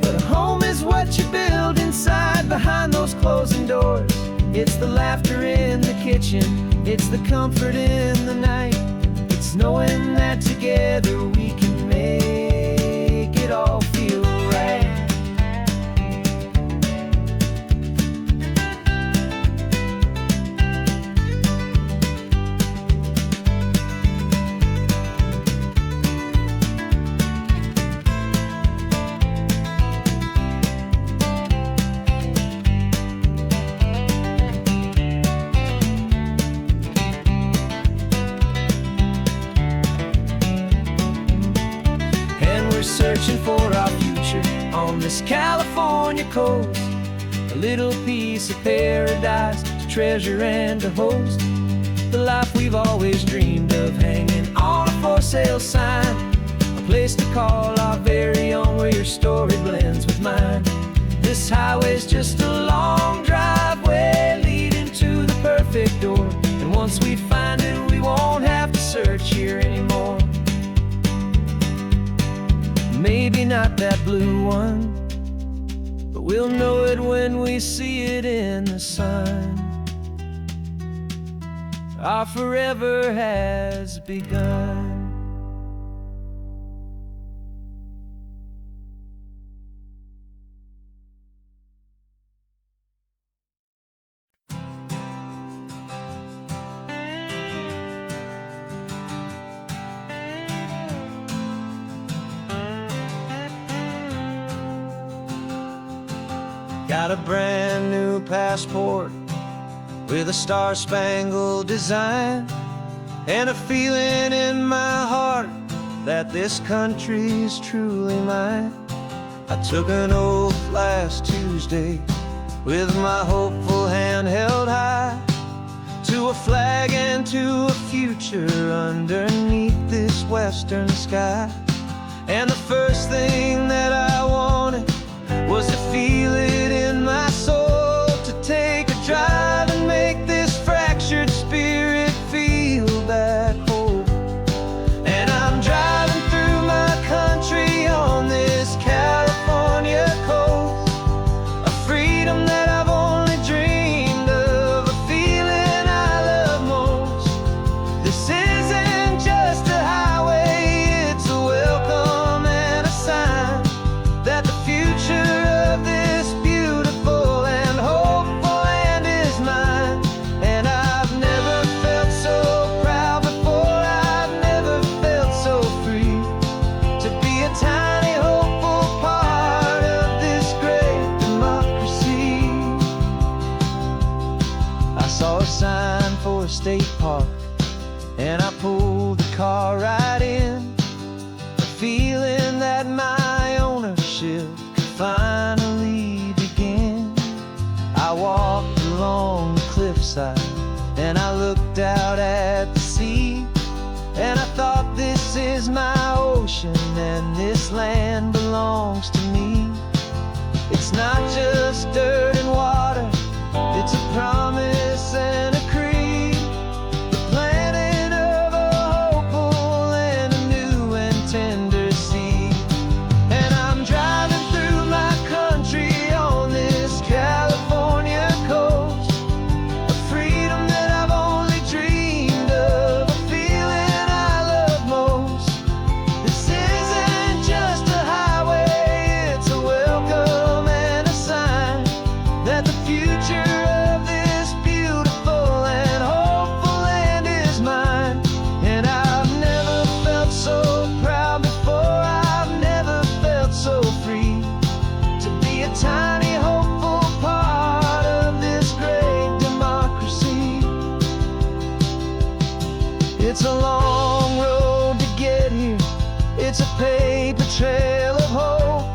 [SPEAKER 1] But a home is what you build inside, behind those closing doors. It's the laughter in the kitchen, it's the comfort in the night. It's knowing that together we can make it all feel right. Searching for our future on this California coast. A little piece of paradise to treasure and to host. The life we've always dreamed of, hanging on a for sale sign. A place to call our very own, where your story blends with mine. This highway's just a long driveway leading to the perfect door. And once we find it, we won't have to search here anymore. Maybe not that blue one, but we'll know it when we see it in the sun. Our forever has begun. Got a brand new passport with a star-spangled design, and a feeling in my heart that this country's truly mine. I took an oath last Tuesday with my hopeful hand held high, to a flag and to a future underneath this western sky. And the first thing that I wanted was to feel it in my soul, to take a drive and make this fractured spirit feel back home. And I'm driving through my country on this California coast, a freedom that I've only dreamed of, a feeling I love most. This isn't just a highway, it's a welcome and a sign that the future of this beautiful and hopeful land is mine. And I've never felt so proud before, I've never felt so free, to be a tiny hopeful part of this great democracy. I saw a sign for a state park, and I pulled the car right in, a feeling that my ownership could finally begin. I walked along the cliffside and I looked out at the sea, and I thought, this is my ocean. ocean, and this land belongs to me. It's not just dirt and water, it's a promise and a creed, the planting of a hopeful and a new and tender seed. And I'm driving through my country on this California coast, a freedom that I've only dreamed of, a feeling I love most. This isn't just a highway, it's a welcome and a sign that the future of this beautiful and hopeful land is mine. And I've never felt so proud before, I've never felt so free to be a tiny hopeful part of this great democracy. It's a long road to get here, it's a paper trail of hope,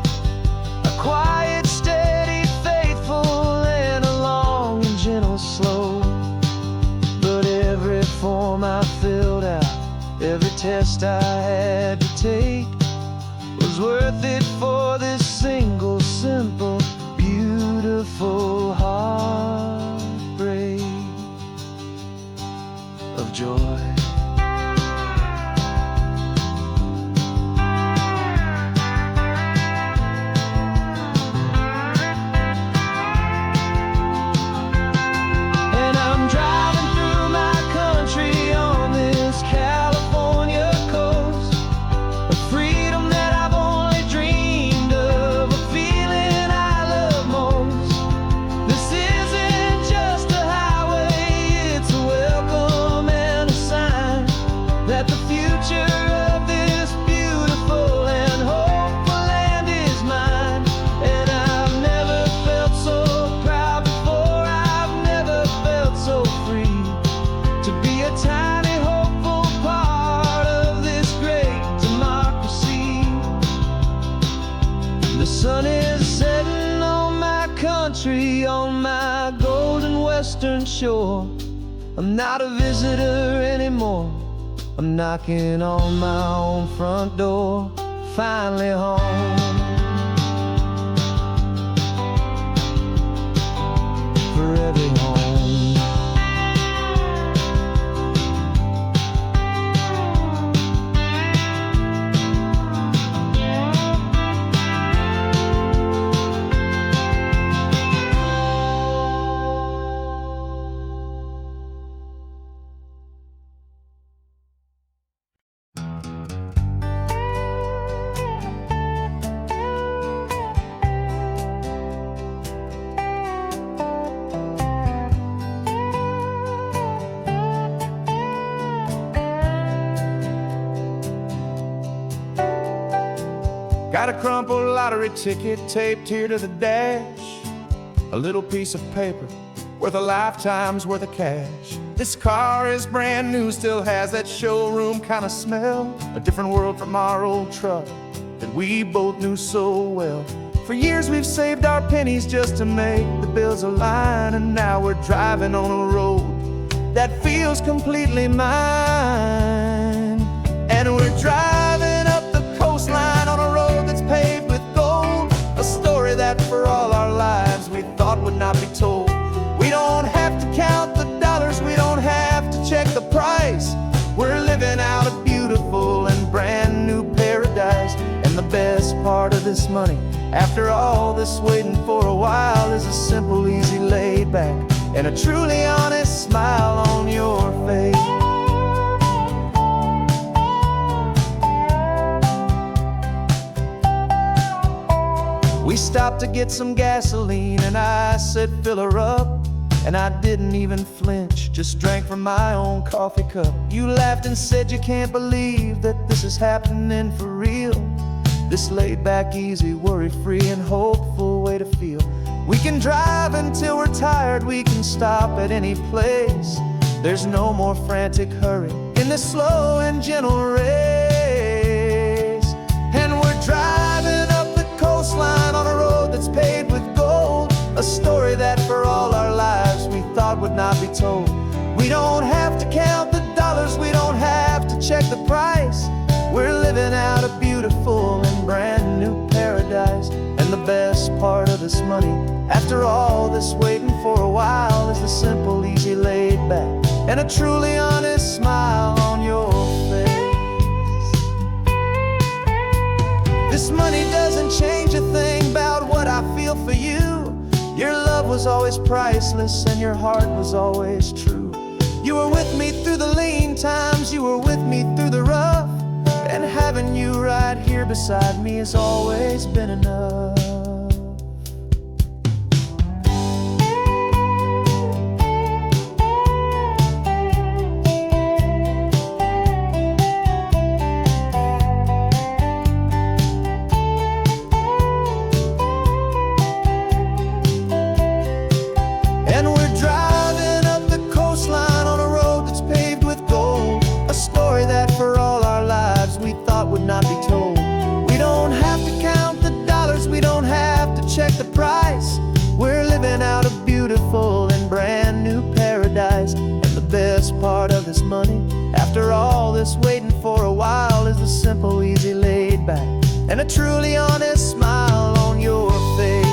[SPEAKER 1] a quiet, steady, faithful, and a long and gentle slope. But every form I filled out, every test I had to take, was worth it for this single, simple, beautiful heartbreak of joy. And I'm driving through my country on this California coast, a freedom that I've only dreamed of, a feeling I love most. This isn't just a highway, it's a welcome and a sign that the future of this beautiful and hopeful land is mine. And I've never felt so proud before, I've never felt so free to be a tiny hopeful part of this great democracy. The sun is setting on my country, on my golden western shore. I'm not a visitor anymore, I'm knocking on my own front door, finally home. For every home.
[SPEAKER 2] Got a crumpled lottery ticket taped here to the dash, a little piece of paper worth a lifetime's worth of cash. This car is brand new, still has that showroom kind of smell, a different world from our old truck that we both knew so well. For years we've saved our pennies just to make the bills align, and now we're driving on a road that feels completely mine. And we're driving up the coastline on a road that's paved with gold, a story that for all our lives we thought would not be told. We don't have to count the dollars, we don't have to check the price. We're living out a beautiful and brand new paradise. And the best part of this money, after all this waiting for a while, is a simple, easy, laid back, and a truly honest smile on your face. We stopped to get some gasoline, and I said, fill her up. And I didn't even flinch, just drank from my own coffee cup. You laughed and said you can't believe that this is happening for real. This laid back, easy, worry-free and hopeful way to feel. We can drive until we're tired, we can stop at any place. There's no more frantic hurry in this slow and gentle race. And we're driving up the coastline on a road that's paved with gold, a story that for all our lives we thought would not be told. We don't have to count the dollars, we don't have to check the price. We're living out a beautiful beautiful and brand new paradise. And the best part of this money, after all this waiting for a while, is the simple, easy, laid back, and a truly honest smile on your face. This money doesn't change a thing about what I feel for you. Your love was always priceless and your heart was always true. You were with me through the lean times, you were with me through the rough, and having you right here beside me has always been enough. Not be told. We don't have to count the dollars, we don't have to check the price. We're living out a beautiful and brand new paradise. And the best part of this money, after all this waiting for a while, is the simple, easy, laid back, and a truly honest smile on your face.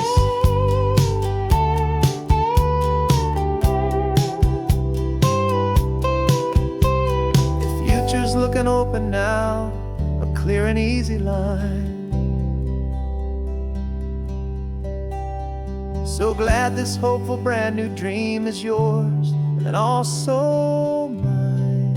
[SPEAKER 2] The future's looking open now, clear and easy line. So glad this hopeful brand new dream is yours and also mine.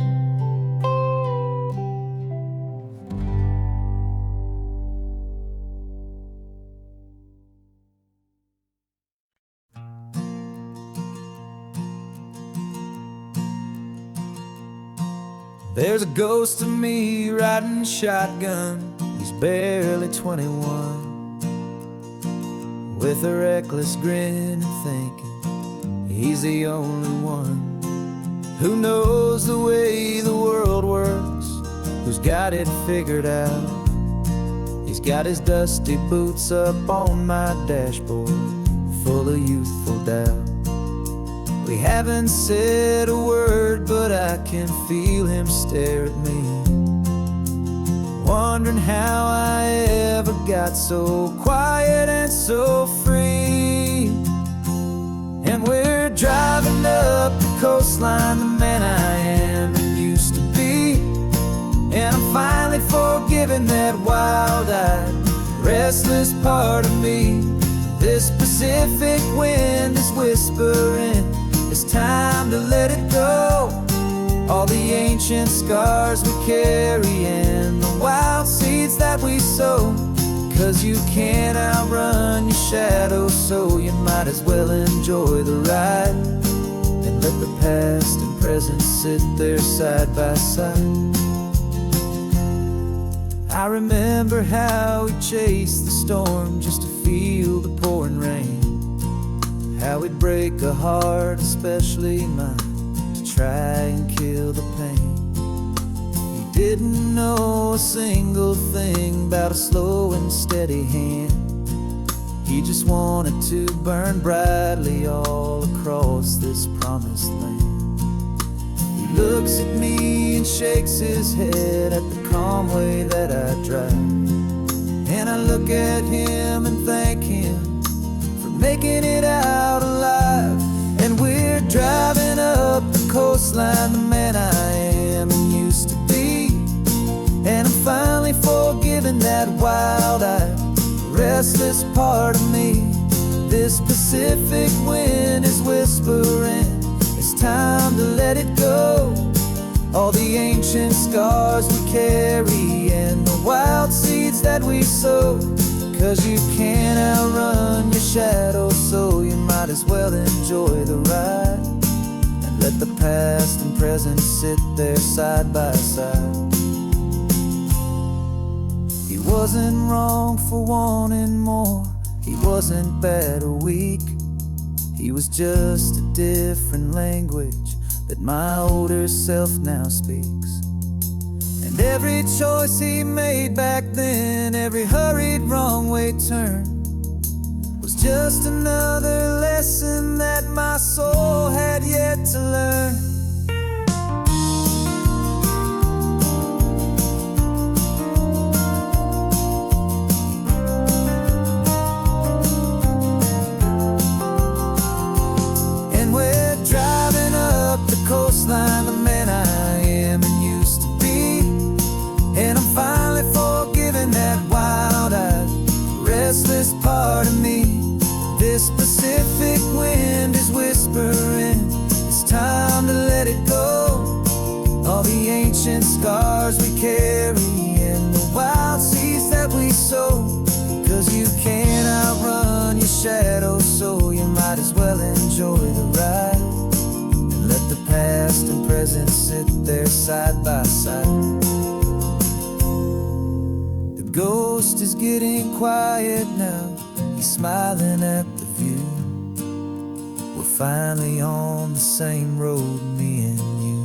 [SPEAKER 2] There's a ghost of me riding shotgun. He's barely 21, with a reckless grin and thinking he's the only one who knows the way the world works, who's got it figured out. He's got his dusty boots up on my dashboard, full of youthful doubt. We haven't said a word, but I can feel him stare at me, wondering how I ever got so quiet and so free. And we're driving up the coastline, the man I am and used to be. And I'm finally forgiving that wild-eyed, restless part of me. This Pacific wind is whispering, it's time to let it go. All the ancient scars we carry and the wild seeds that we sow. 'Cause you can't outrun your shadow, so you might as well enjoy the ride and let the past and present sit there side by side. I remember how we chased the storm just to feel the pouring rain, how we'd break a heart, especially mine, to try and kill the pain. He didn't know a single thing about a slow and steady hand. He just wanted to burn brightly all across this promised land. He looks at me and shakes his head at the calm way that I drive, and I look at him and thank him making it out alive. And we're driving up the coastline, the man I am and used to be. And I'm finally forgiving that wild-eyed, restless part of me. This Pacific wind is whispering, it's time to let it go. All the ancient scars we carry and the wild seeds that we sow. 'Cause you can't outrun your shadow, so you might as well enjoy the ride and let the past and present sit there side by side. He wasn't wrong for wanting more, he wasn't bad or weak. He was just a different language that my older self now speaks. And every choice he made back then, every hurried wrong way turn, was just another lesson that my soul had yet to learn.
[SPEAKER 1] ancient scars we carry and the wild seeds that we sow. 'Cause you can't outrun your shadow, so you might as well enjoy the ride. And let the past and present sit there side by side. The ghost is getting quiet now, he's smiling at the view. We're finally on the same road, me and you.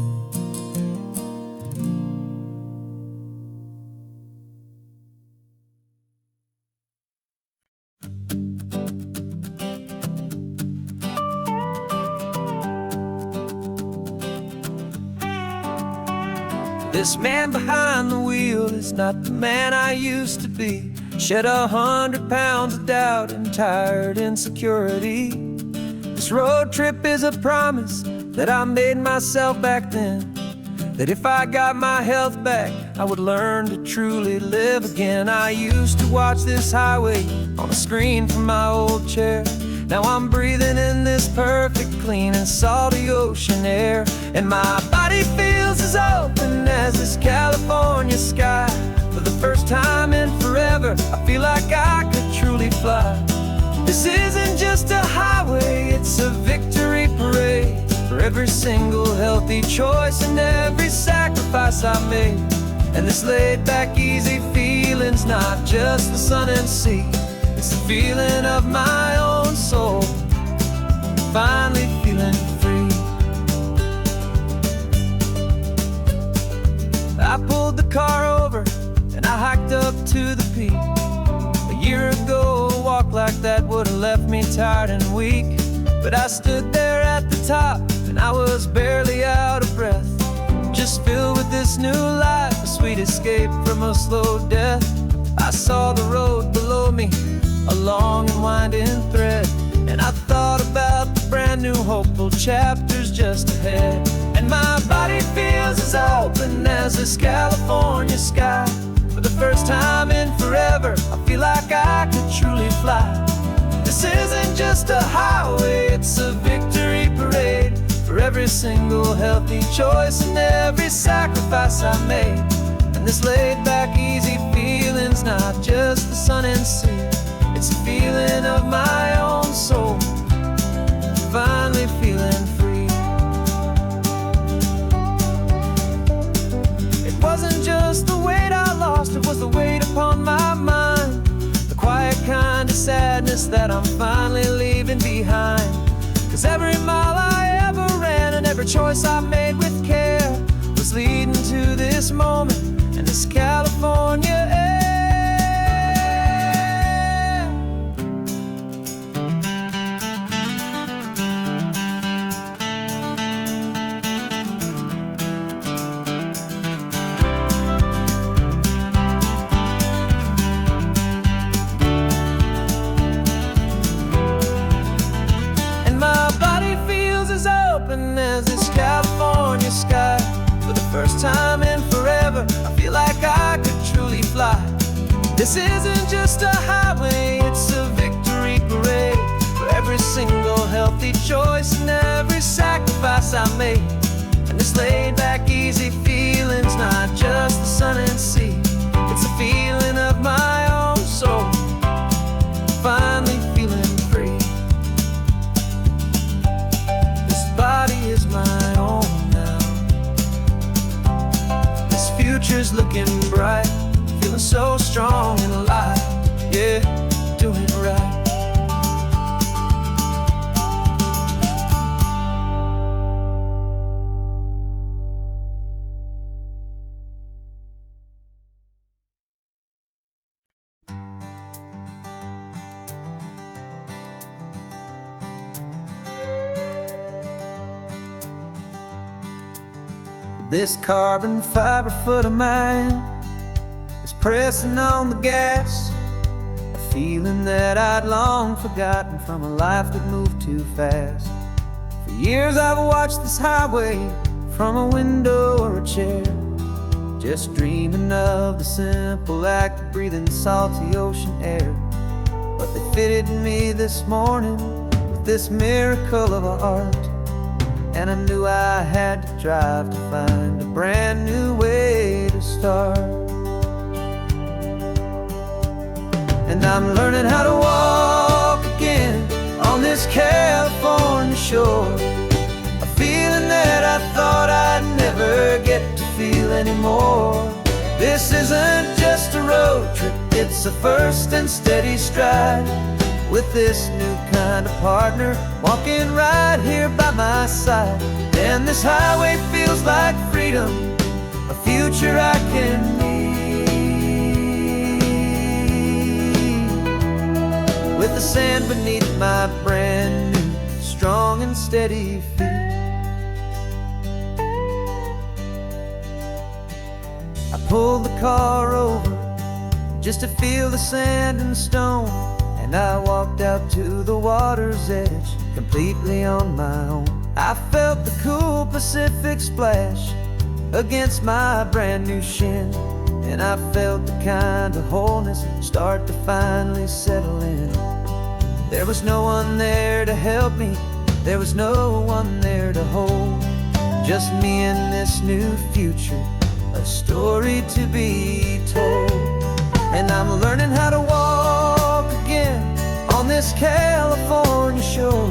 [SPEAKER 1] This man behind the wheel is not the man I used to be. Shed 100 pounds of doubt and tired insecurity. This road trip is a promise that I made myself back then, that if I got my health back, I would learn to truly live again. I used to watch this highway on a screen from my old chair. Now I'm breathing in this perfect, clean and salty ocean air. And my body feels as open as this California sky. For the first time in forever, I feel like I could truly fly. This isn't just a highway, it's a victory parade. For every single healthy choice and every sacrifice I made. And this laid back easy feeling's not just the sun and sea, it's the feeling of my own soul, finally feeling free. I pulled the car over and I hiked up to the peak. A year ago, a walk like that would have left me tired and weak. But I stood there at the top and I was barely out of breath, just filled with this new life, a sweet escape from a slow death. I saw the road below me, a long and winding thread, and I thought about the brand new hopeful chapters just ahead. And my body feels as open as this California sky. For the first time in forever, I feel like I could truly fly. This isn't just a highway, it's a victory parade. For every single healthy choice and every sacrifice I made. And this laid back easy feeling's not just the sun and sea, it's a feeling of my own soul, finally feeling free. It wasn't just the weight I lost, it was the weight upon my mind. The quiet kind of sadness that I'm finally leaving behind. 'Cause every mile I ever ran and every choice I made with care was leading to this moment and this California air. As this California sky. For the first time in forever, I feel like I could truly fly. This isn't just a highway, it's a victory parade. For every single healthy choice and every sacrifice I made. And this laid back easy feeling's not just the sun and sea, it's a feeling of my own soul, finally feeling free. Body is my own now. This future's looking bright, feeling so strong and alive. Yeah, doing right. This carbon fiber foot of mine is pressing on the gas, a feeling that I'd long forgotten from a life that moved too fast. For years I've watched this highway from a window or a chair, just dreaming of the simple act of breathing salty ocean air. But they fitted me this morning with this miracle of art. and I knew I had to drive to find a brand new way to start. And I'm learning how to walk again on this California shore, a feeling that I thought I'd never get to feel anymore. This isn't just a road trip, it's a first and steady stride, with this new kind of partner walking right here by my side. And this highway feels like freedom, a future I can need, with the sand beneath my brand new strong and steady feet. I pulled the car over just to feel the sand and stone, and I walked out to the water's edge completely on my own. I felt the cool Pacific splash against my brand new shin, and I felt the kind of wholeness start to finally settle in. There was no one there to help me, there was no one there to hold, just me and this new future, a story to be told. And I'm learning how to walk again on this California shore,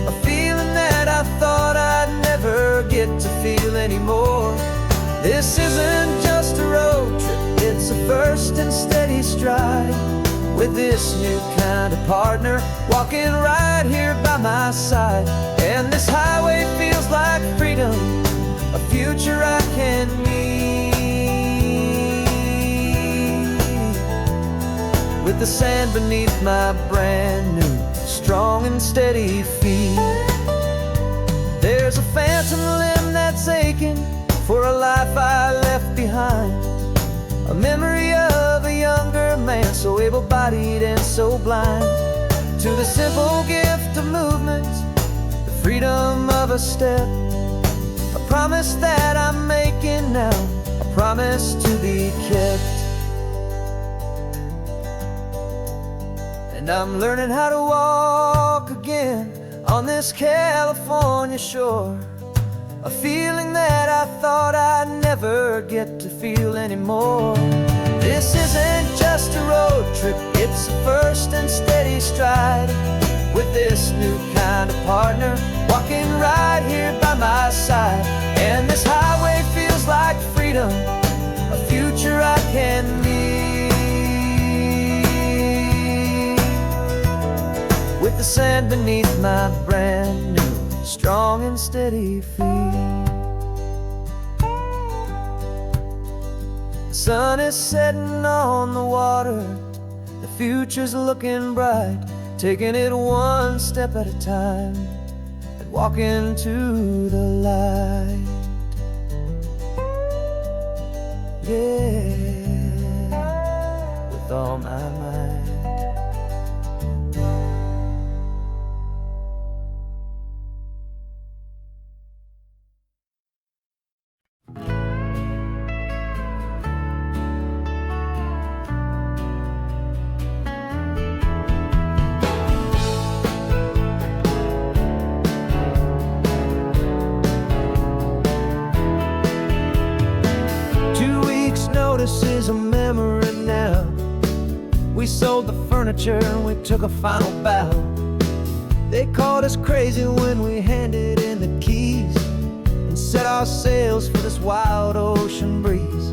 [SPEAKER 1] a feeling that I thought I'd never get to feel anymore. This isn't just a road trip, it's a first and steady stride, with this new kind of partner walking right here by my side. And this highway feels like freedom, a future I can meet, with the sand beneath my brand new strong and steady feet. There's a phantom limb that's aching for a life I left behind, a memory of a younger man, so able-bodied and so blind, to the simple gift of movement, the freedom of a step, a promise that I'm making now, a promise to be kept. And I'm learning how to walk again on this California shore, a feeling that I thought I'd never get to feel anymore. This isn't just a road trip, it's a first and steady stride, with this new kind of partner walking right here by my side. And this highway feels like freedom, a future I can meet, with the sand beneath my brand new strong and steady feet. The sun is setting on the water, the future's looking bright, taking it one step at a time and walking to the light. Yeah, with all my might. This is a memory now. We sold the furniture and we took a final bow. They called us crazy when we handed in the keys and set our sails for this wild ocean breeze.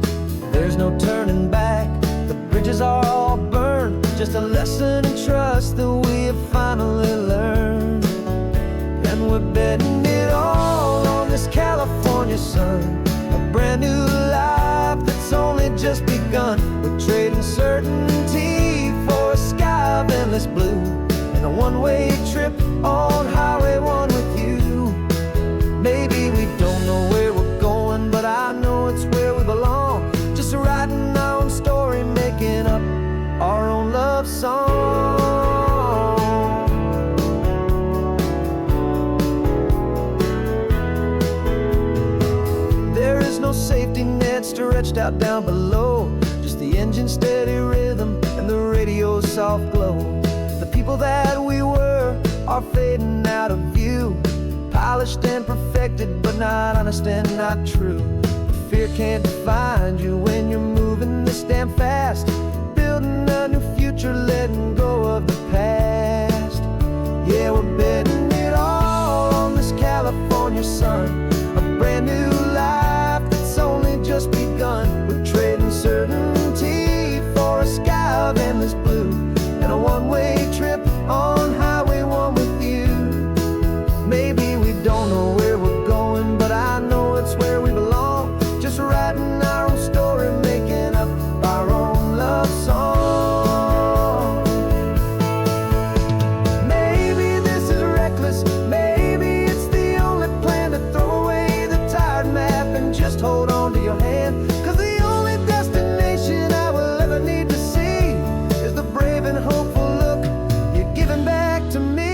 [SPEAKER 1] There's no turning back, the bridges are all burned, just a lesson in trust that we have finally learned. And we're betting it all on this California sun, a brand new life that's only just begun. We're trading certainty for a sky of endless blue, and a one-way trip on Highway 1 with you. Maybe we don't know where we're going, but I know it's where we belong, just writing our own story, making up our own love song. There is no safety net stretched out down below, just the engine's steady rhythm and the radio's soft glow. The people that we were are fading out of view. polished and perfected, but not honest and not true. Fear can't define you when you're moving this damn fast, building a new future, letting go of the past. Yeah, we're betting it all on this California sun, a brand new life that's only just begun. We're trading certainty for a sky of endless blue, and a one-way trip on Highway 1 with you. Maybe we don't know where we're going, but I know it's where we belong. Just writing our own story, making up our own love song. Maybe this is reckless, maybe it's the only plan to throw away the tired map and just hold on to your hand. 'Cause the only destination I will ever need to see is the brave and hopeful look you're giving back to me.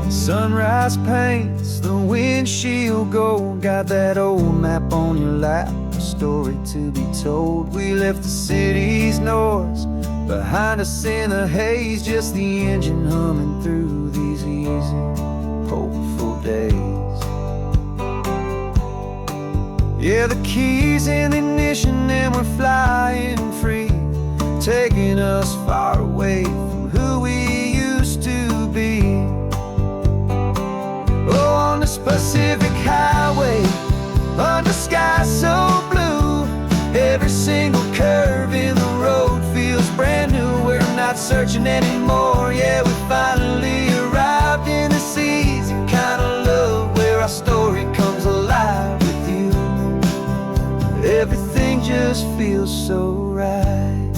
[SPEAKER 1] Sunrise paints the windshield gold. Got that old map on your lap, a story to be told. We left the city's noise behind us in the haze, just the engine humming through these easy, hopeful days. Yeah, the keys in the ignition and we're flying free, taking us far away from who we used to be. Oh, on this Pacific highway, under sky so blue, every single curve in the road feels brand new. We're not searching anymore, yeah, we finally arrived in this easy kind of love, where our story comes alive with you. Everything just feels so right.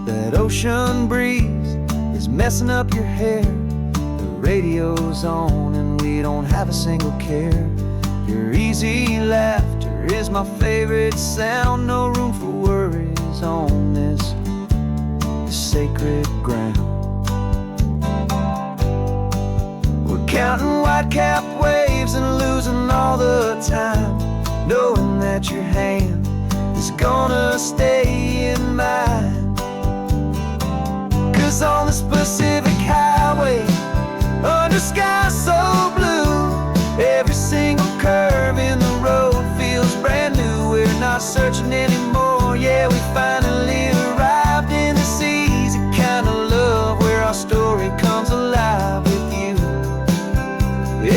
[SPEAKER 1] That ocean breeze is messing up your hair, radio's on and we don't have a single care. Your easy laughter is my favorite sound. No room for worries on this sacred ground. We're counting white-capped waves and losing all the time, knowing that your hand is gonna stay in mine. 'Cause on this Pacific highway, under sky so blue, every single curve in the road feels brand new. We're not searching anymore, yeah, we finally arrived in this easy kind of love, where our story comes alive with you.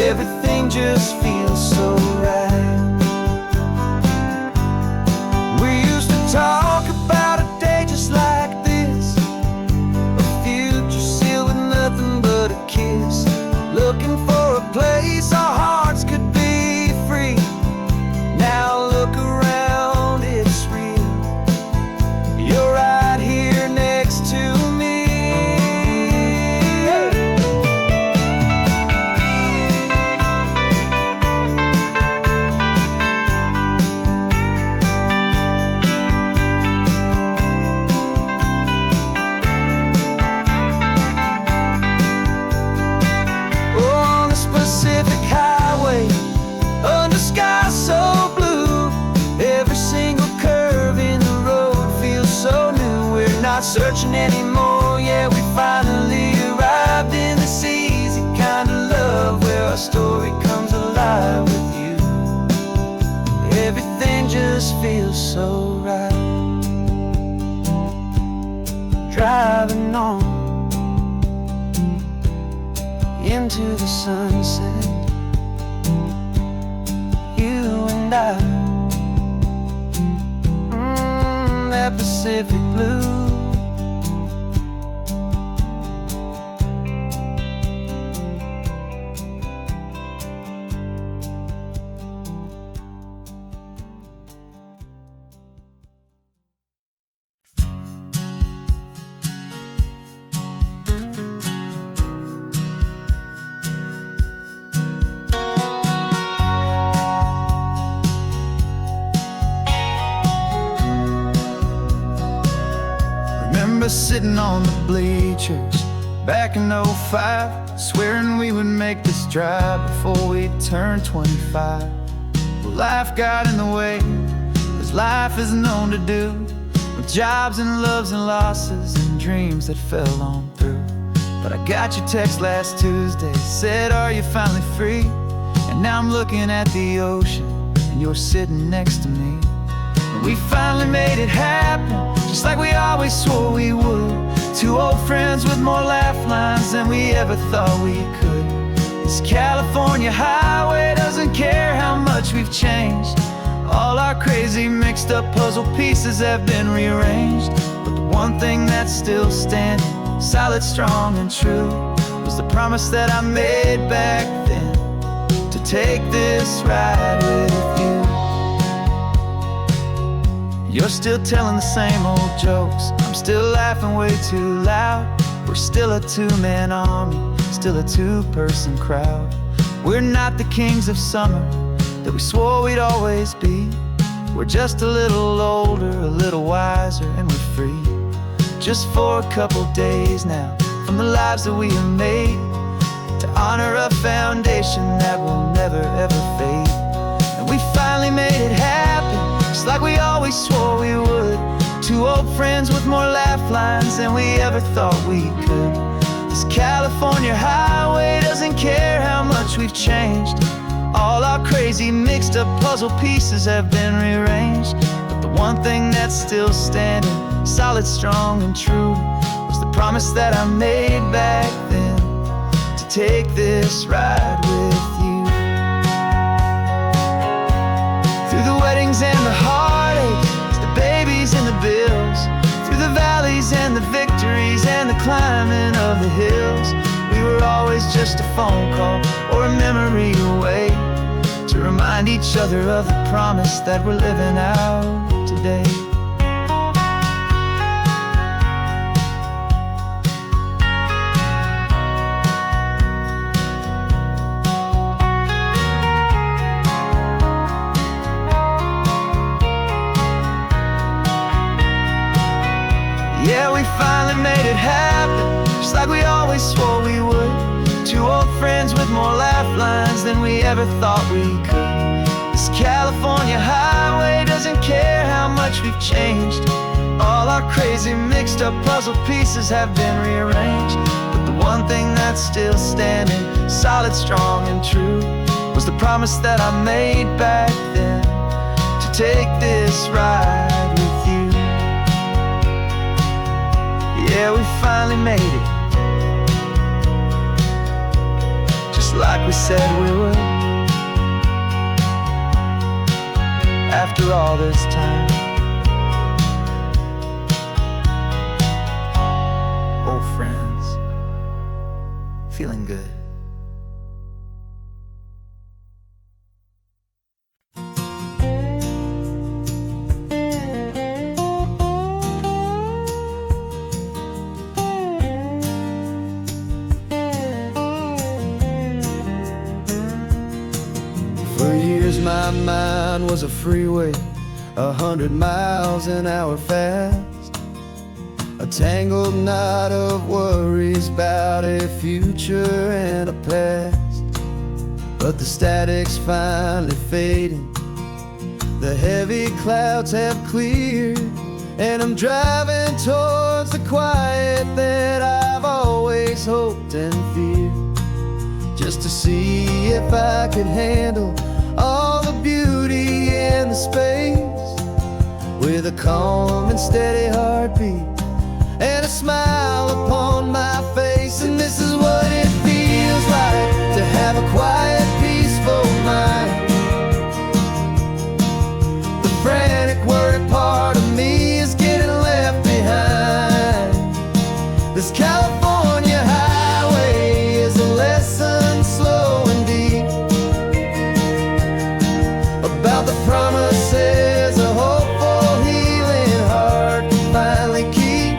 [SPEAKER 1] Everything just feels so right. We used to talk about not searching anymore. Yeah, we finally arrived in this easy kind of love where our story comes alive with you. Everything just feels so right. Driving on into the sunset, you and I, that Pacific blue. Remember sitting on the bleachers back in '05, swearing we would make this drive before we turned 25. Well, life got in the way, as life is known to do, with jobs and loves and losses and dreams that fell on through. But I got your text last Tuesday, said, are you finally free? And now I'm looking at the ocean, and you're sitting next to me. And we finally made it happen, just like we always swore we would. Two old friends with more laugh lines than we ever thought we could. This California highway doesn't care how much we've changed. All our crazy mixed up puzzle pieces have been rearranged. But the one thing that's still standing, solid, strong and true, was the promise that I made back then, to take this ride with you. You're still telling the same old jokes, I'm still laughing way too loud. We're still a two-man army, still a two-person crowd. We're not the kings of summer that we swore we'd always be. We're just a little older, a little wiser, and we're free. Just for a couple days now, from the lives that we have made, to honor a foundation that will never ever fade. And we finally made it happen, just like we always swore we would. Two old friends with more laugh lines than we ever thought we could. This California highway doesn't care how much we've changed. All our crazy mixed up puzzle pieces have been rearranged. But the one thing that's still standing, solid, strong and true, was the promise that I made back then, to take this ride with you. Through the weddings and the heartaches, the babies and the bills, through the valleys and the victories and the climbing of the hills, we were always just a phone call or a memory away, to remind each other of the promise that we're living out today. Yeah, we finally made it happen, just like we always swore we would. Two old friends with more laugh lines than we ever thought we could. This California highway doesn't care how much we've changed. All our crazy mixed up puzzle pieces have been rearranged. But the one thing that's still standing, solid, strong and true, was the promise that I made back then, to take this ride with you. Yeah, we finally made it, just like we said we would. After all this time, old friends, feeling good.
[SPEAKER 3] For years my mind was a freeway, 100 miles an hour fast, a tangled knot of worries about a future and a past. But the static's finally fading, the heavy clouds have cleared, and I'm driving towards the see if I could handle all the beauty and the space, with a calm and steady heartbeat and a smile upon my face. And this is what it feels like to have a quiet, peaceful mind. The frantic, worried part of me is getting left behind. This California highway is a lesson slow and deep about the promises a hopeful, healing heart can finally keep.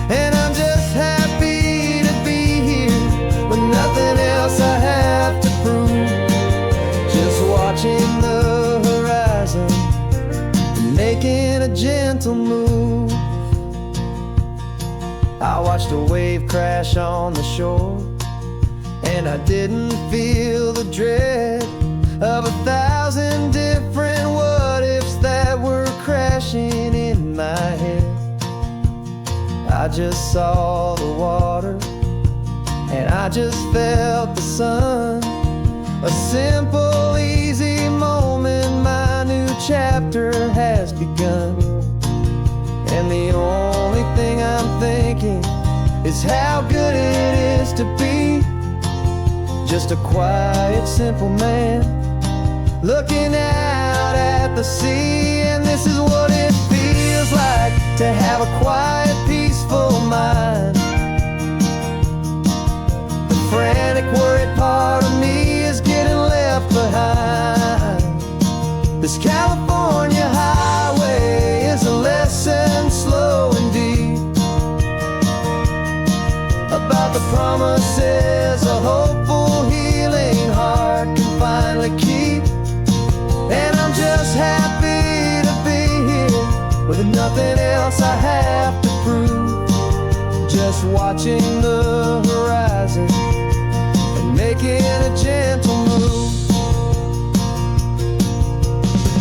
[SPEAKER 3] And I'm just happy to be here with nothing else I have to prove. Just watching the horizon and making a gentle move. I watched a wave crash on the shore, and I didn't feel the dread of 1,000 different what-ifs that were crashing in my head. I just saw the water, and I just felt the sun. A simple, easy moment, my new chapter has begun. And the only thing I'm thinking is how good it is to be just a quiet, simple man looking out at the sea. And this is what it feels like to have a quiet, peaceful mind. The frantic, worried part of me is getting left behind. This California highway is a lesson slow and deep about the promises a hopeful, healing heart can finally keep. And I'm just happy to be here with nothing else I have to prove. Just watching the horizon and making a gentle move.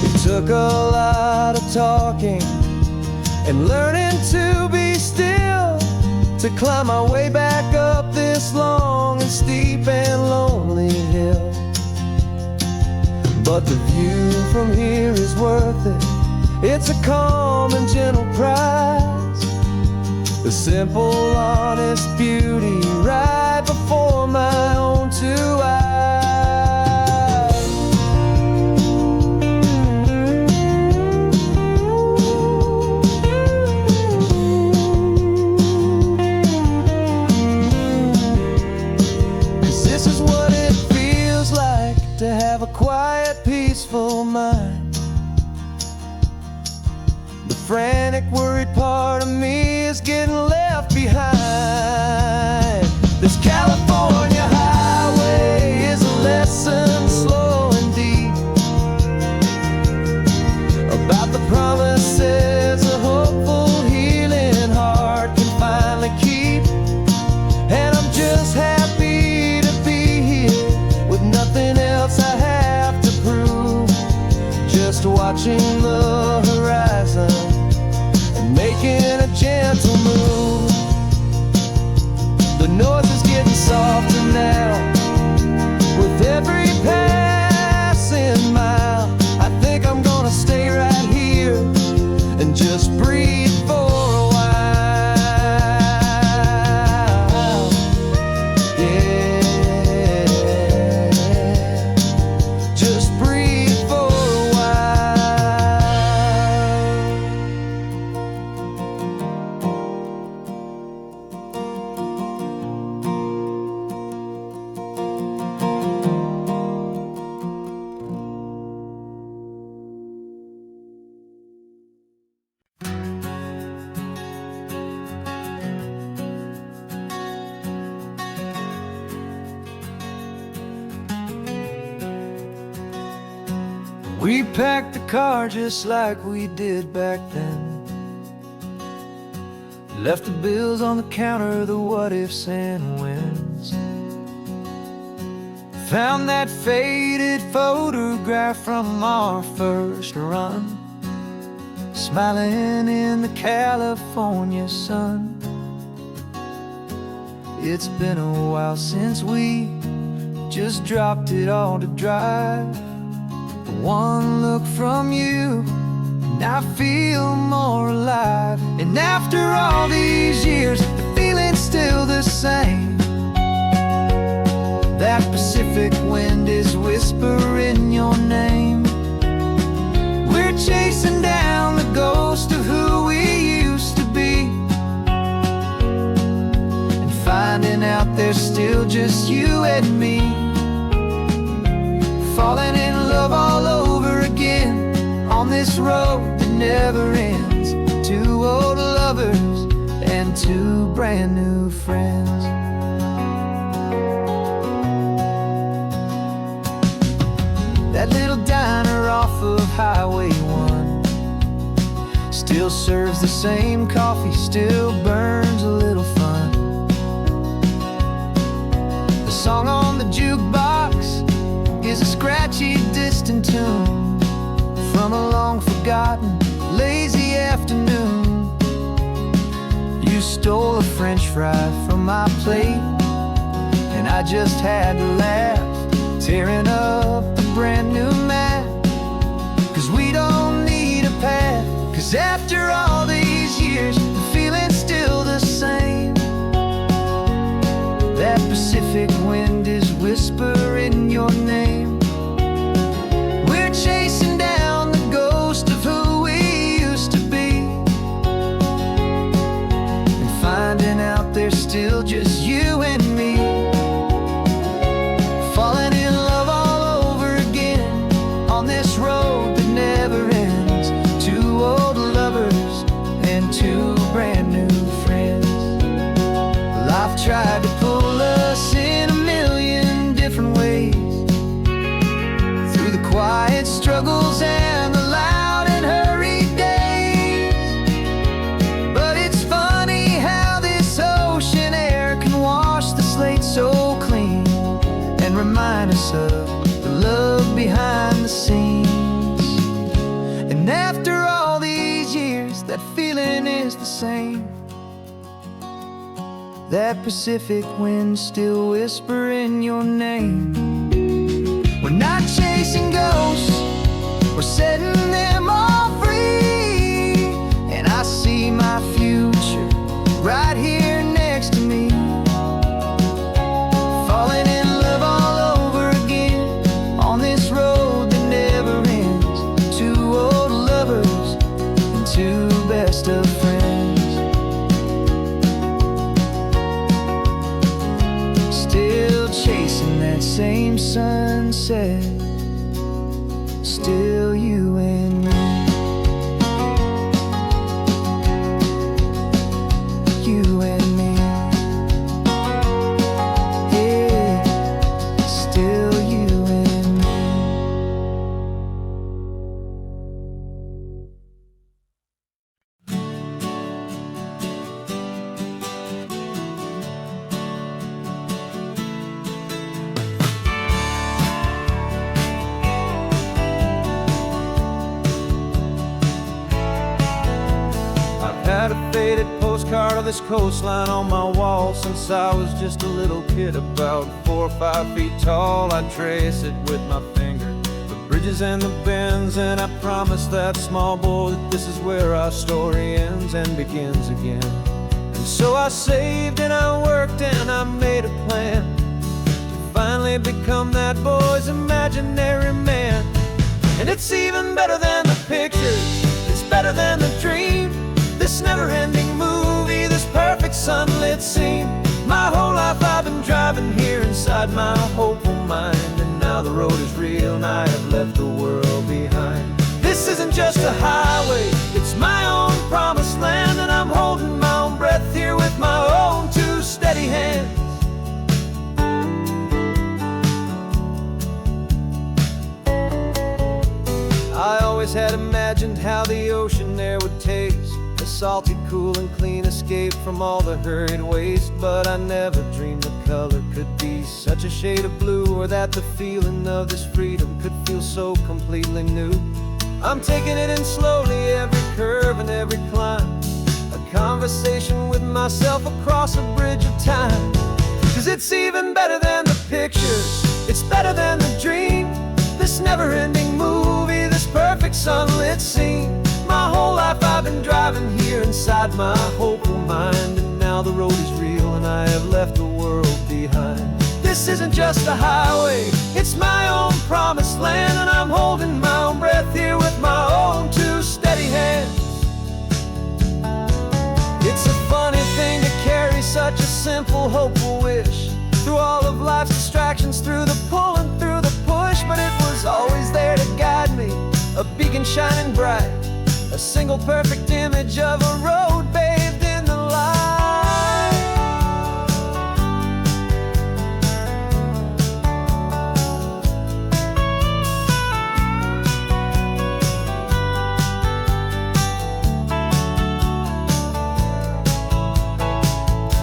[SPEAKER 3] It took a lot of talking and learning to be still to climb my way back up this long and steep and lonely hill. But the view from here is worth it. It's a calm and gentle prize, the simple, honest beauty right before my own two eyes. This is what it feels like to have a quiet, peaceful mind. The frantic, worried part of me is getting left behind. This California highway is a lesson slow and deep about the promises a hopeful, healing heart can finally keep. And I'm just happy to be here with nothing else I have to prove. Just watching the horizon and making a gentle move. The noise is getting softer now with every passing mile. I think I'm gonna stay right here and just breathe for a while. Just breathe for a while. We packed the car just like we did back then. Left the bills on the counter, the what ifs and whens. Found that faded photograph from our first run, smiling in the California sun. It's been a while since we just dropped it all to drive. One look from you, and I feel more alive. And after all these years, the feeling's still the same. That Pacific wind is whispering your name. We're chasing down the ghost of who we used to be, and finding out there's still just you and me. Falling in love all over again on this road that never ends. Two old lovers and two brand new friends. That little diner off of Highway 1 still serves the same coffee, still burns a little fun. The song on the jukebox is a scratchy, distant tune from a long-forgotten, lazy afternoon. You stole a French fry from my plate, and I just had to laugh, tearing up the brand new map. 'Cause we don't need a path, 'cause after all these years, the feeling's still the same. That Pacific wind is whispering your name. We're chasing down the ghost of who we used to be, and finding out there's still just you and me. Falling in love all over again on this road that never ends. Two old lovers and two brand new friends. Life tried to pull us in a million different ways, through the quiet struggles and the loud and hurried days. But it's funny how this ocean air can wash the slate so clean, and remind us of the love behind the scenes. And after all these years, that feeling is the same. That Pacific wind still whispering your name. We're not chasing ghosts, we're setting them all free. And I see my future right here next to me. Falling in love all over again on this road that never ends. Two old lovers and two best of friends. Still chasing that same sunset, still you and me. You and me. Yeah, still you and me.
[SPEAKER 2] Had a faded postcard of this coastline on my wall since I was just a little kid, about 4 or 5 feet tall. I trace it with my finger, the bridges and the bends, and I promised that small boy that this is where our story ends and begins again. And so I saved and I worked and I made a plan to finally become that boy's imaginary man. And it's even better than the pictures, it's better than the dream. This never-ending movie, this perfect sunlit scene. My whole life I've been driving here inside my hopeful mind, and now the road is real and I have left the world behind. This isn't just a highway, it's my own promised land, and I'm holding my own breath here with my own two steady hands. I always had imagined how the ocean air would taste, a salty, cool and clean escape from all the hurried waste. But I never dreamed the color could be such a shade of blue, or that the feeling of this freedom could feel so completely new. I'm taking it in slowly, every curve and every climb, a conversation with myself across a bridge of time. 'Cause it's even better than the pictures,
[SPEAKER 3] It's better than the dream, this never-ending movie, this perfect sunlit scene. My whole life I've been driving here inside my hopeful mind, and now the road is real and I have left the world behind. This isn't just a highway, it's my own promised land, and I'm holding my own breath here with my own two steady hands. It's a funny thing to carry such a simple, hopeful wish through all of life's distractions, through the pull and through the push, but it was always there to guide me, a beacon shining bright, a single perfect image of a road bathed in the light.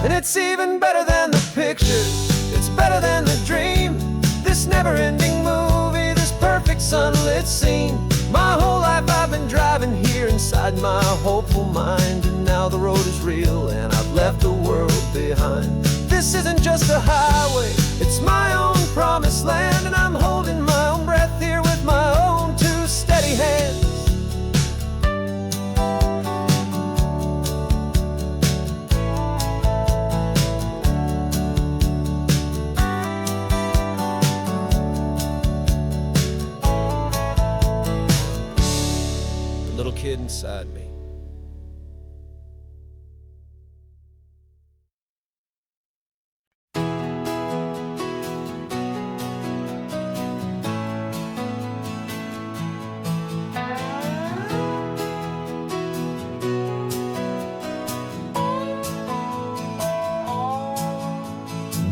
[SPEAKER 3] And it's even better than the pictures, it's better than the dream, this never-ending movie, this perfect sunlit scene. My whole life I've been driving here inside my hopeful mind, and now the road is real and I've left the world behind. This isn't just a highway, it's my own promised land, and I'm holding my own breath here with my own two steady hands. Little kid inside me.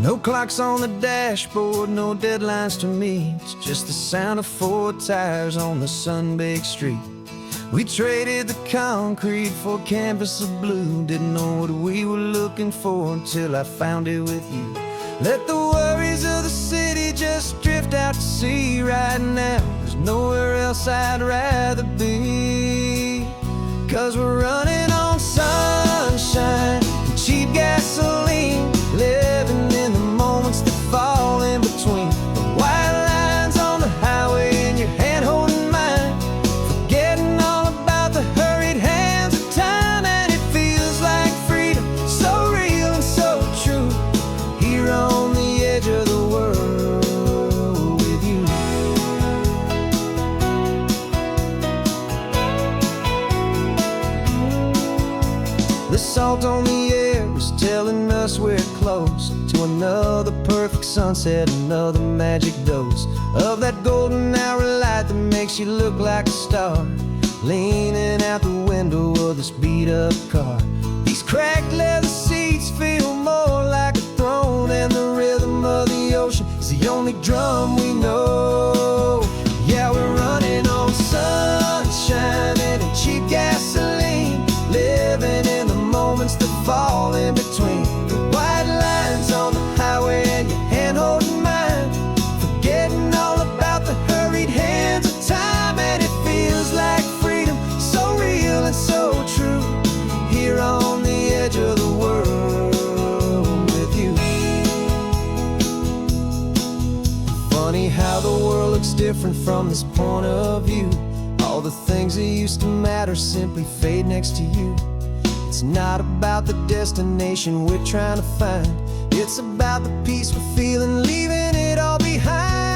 [SPEAKER 3] No clocks on the dashboard, no deadlines to meet, just the sound of 4 tires on the sun-baked street. We traded the concrete for a canvas of blue. Didn't know what we were looking for until I found it with you. Let the worries of the city just drift out to sea. Right now, there's nowhere else I'd rather be, 'cause we're running on sunshine and cheap gasoline, living in the moments that fall in between the white lines on the highway and your hand holding mine, forgetting all about the hurried hands of time. And it feels like freedom, so real and so true, here on the edge of the world with you. The salt on the air is telling us we're close to another perfect sunset, another magic dose of that golden hour light that makes you look like a star, leaning out the window of this beat-up car. These cracked leather seats feel more like a throne, and the rhythm of the ocean is the only drum we know. Yeah, we're running on sunshine and cheap gasoline, living in the moments that fall in between the white lines on the highway and your hand holding mine, forgetting all about the hurried hands of time. And it feels like freedom, so real and so true, here on the edge of the world with you. Funny how the world looks different from this point of view. All the things that used to matter simply fade next to you. It's not about the destination we're trying to find, it's about the peace we're feeling, leaving it all behind.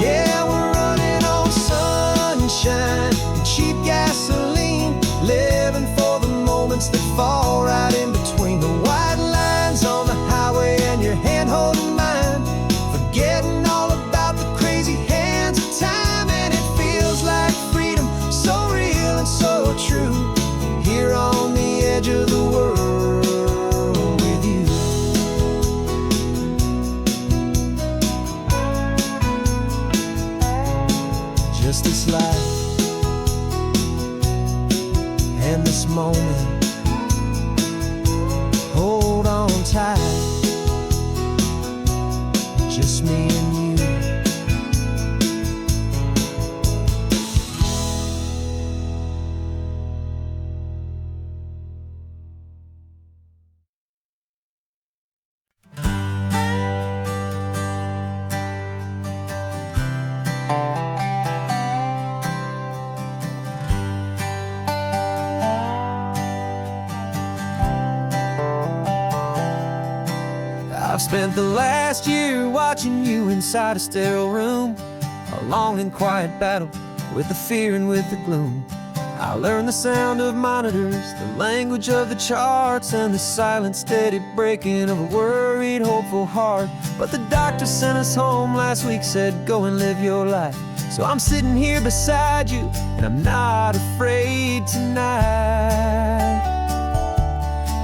[SPEAKER 3] Yeah, we're running on sunshine and cheap gasoline, living for the moments that fall right in between the white lines on the highway and your hand holding mine, forgetting all about the crazy hands of time. And it feels like freedom, so real and so true, here on the edge of the world with you. Just this life and this moment
[SPEAKER 1] I've spent the last year watching you inside a sterile room, a long and quiet battle with the fear and with the gloom. I learned the sound of monitors, the language of the charts, and the silent, steady breaking of a worried, hopeful heart. But the doctor sent us home last week, said, go and live your life. So I'm sitting here beside you, and I'm not afraid tonight.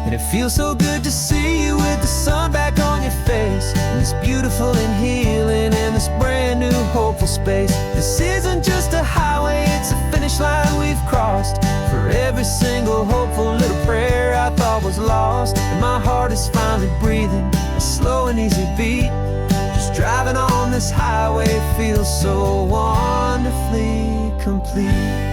[SPEAKER 1] And it feels so good to see you with the sun back on your face, and this beautiful and healing in this brand new hopeful space. This isn't just a highway, it's a finish line we've crossed. For every single hopeful little prayer I thought was lost, and my heart is finally breathing a slow and easy beat. Just driving on this highway feels so wonderfully complete.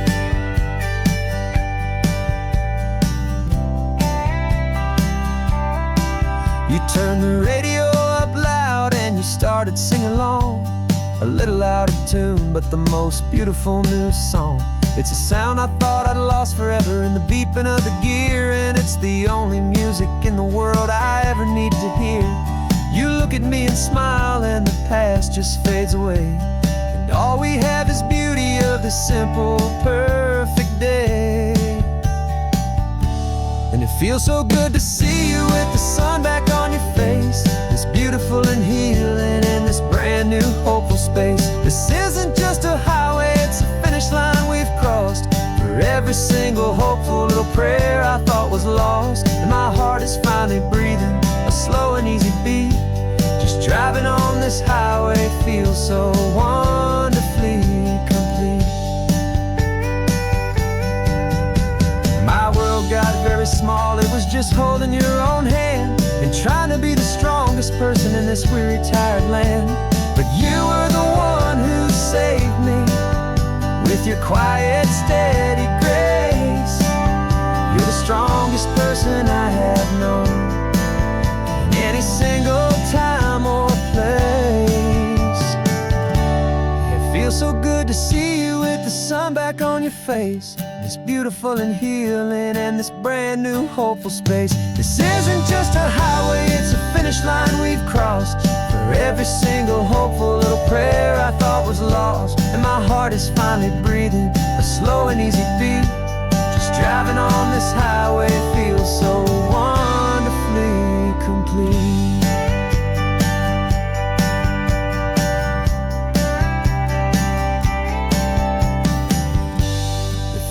[SPEAKER 1] You turned the radio up loud and you started singing along, a little out of tune, but the most beautiful new song. It's a sound I thought I'd lost forever in the beeping of the gear, and it's the only music in the world I ever need to hear. You look at me and smile, and the past just fades away, and all we have is beauty of this simple, perfect day. And it feels so good to see you with the sun back on your face, this beautiful and healing in this brand new hopeful space. This isn't just a highway, it's a finish line we've crossed. For every single hopeful little prayer I thought was lost, and my heart is finally breathing a slow and easy beat. Just driving on this highway feels so wonderfully complete. My world got very small, it was just holding your own hand and trying to be the strongest person in this weary, tired land. But you were the one who saved me with your quiet, steady grace. You're the strongest person I have known in any single time or place. It feels so good to see you with the sun back on your face, this beautiful and healing and this brand new hopeful space. This isn't just a highway, it's a finish line we've crossed. For every single hopeful little prayer I thought was lost, and my heart is finally breathing a slow and easy beat. Just driving on this highway feels so wonderfully complete.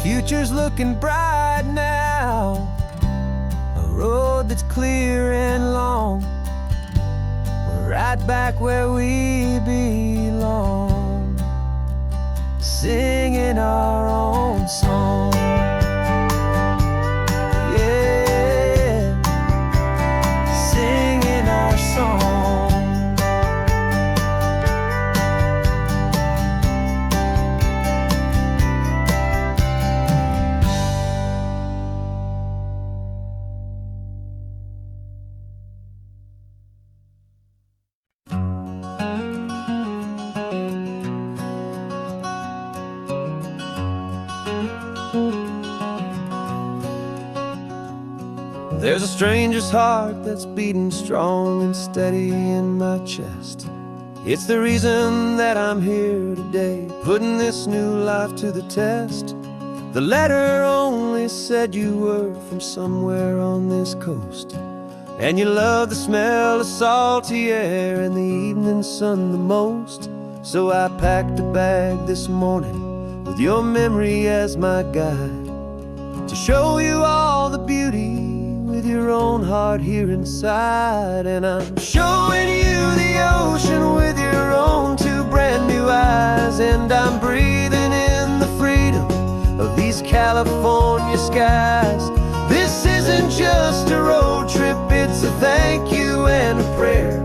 [SPEAKER 1] Future's looking bright now, a road that's clear and long. We're right back where we belong, singing our own song. Yeah, singing our song. There's a stranger's heart that's beating strong and steady in my chest. It's the reason that I'm here today, putting this new life to the test. The letter only said you were from somewhere on this coast, and you love the smell of salty air and the evening sun the most. So I packed a bag this morning with your memory as my guide, to show you all the beauty with your own heart here inside. And I'm showing you the ocean with your own two brand new eyes, and I'm breathing in the freedom of these California skies. This isn't just a road trip, it's a thank you and a prayer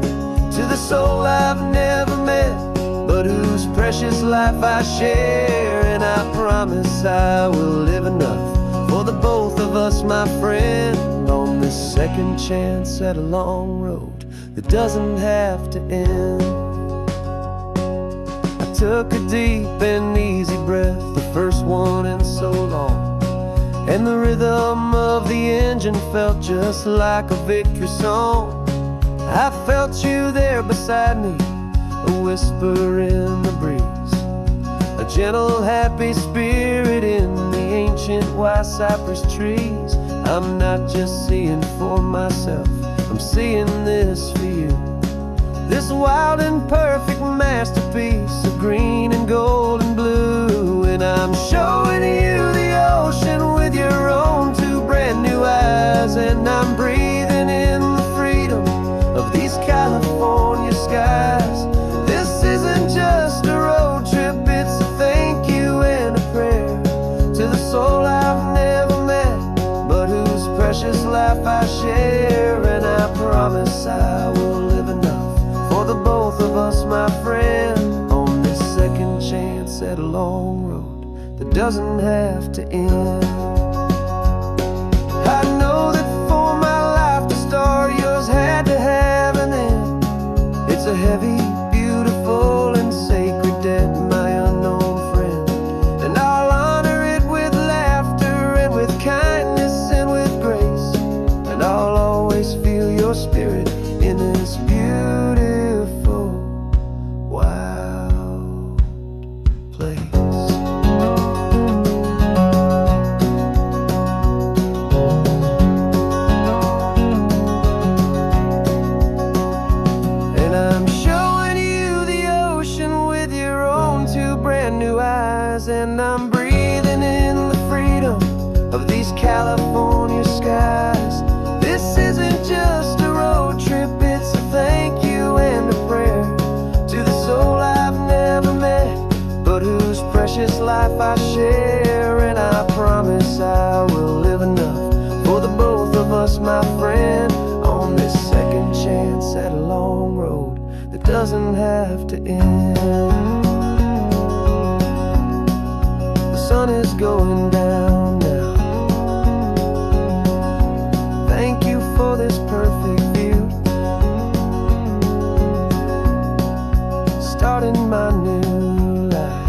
[SPEAKER 1] to the soul I've never met, but whose precious life I share. And I promise I will live enough for the both of us, my friend, on this second chance at a long road that doesn't have to end. I took a deep and easy breath, the first one in so long, and the rhythm of the engine felt just like a victory song.
[SPEAKER 3] I felt you there beside me, a whisper in the breeze, a gentle, happy spirit in the ancient white cypress trees. I'm not just seeing for myself, I'm seeing this for you. This wild and perfect masterpiece of green and gold and blue. And I'm showing you the ocean with your own two brand new eyes. And I'm breathing in the freedom of these California skies. This isn't just a road trip, it's a thank you and a prayer to the soul I've never met, but whose precious life I share. And I promise I will live enough for the both of us, my friend, on this second chance at a long road that doesn't have to end. I know that for my life to start, yours had to have an end. It's a heavy, beautiful, and sacred debt, my unknown friend. And I'll honor it with laughter and with kindness and with grace. And I'll always feel your spirit in this beautiful, wild place. And I'm showing you the ocean with your own two brand new eyes. And I'm breathing in the freedom of these California skies. This isn't just a road trip, it's a thank you and a prayer to the soul I've never met, but whose precious life I share. And I promise I will live enough for the both of us, my friend, on this second chance at a long road that doesn't have to end. The sun is going down now. Thank you for this perfect view, starting my new life,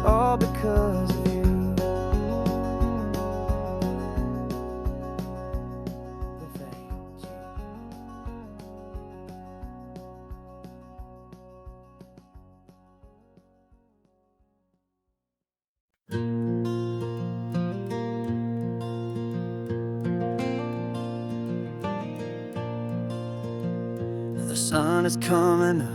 [SPEAKER 3] all because of you. Thank you. The sun is coming up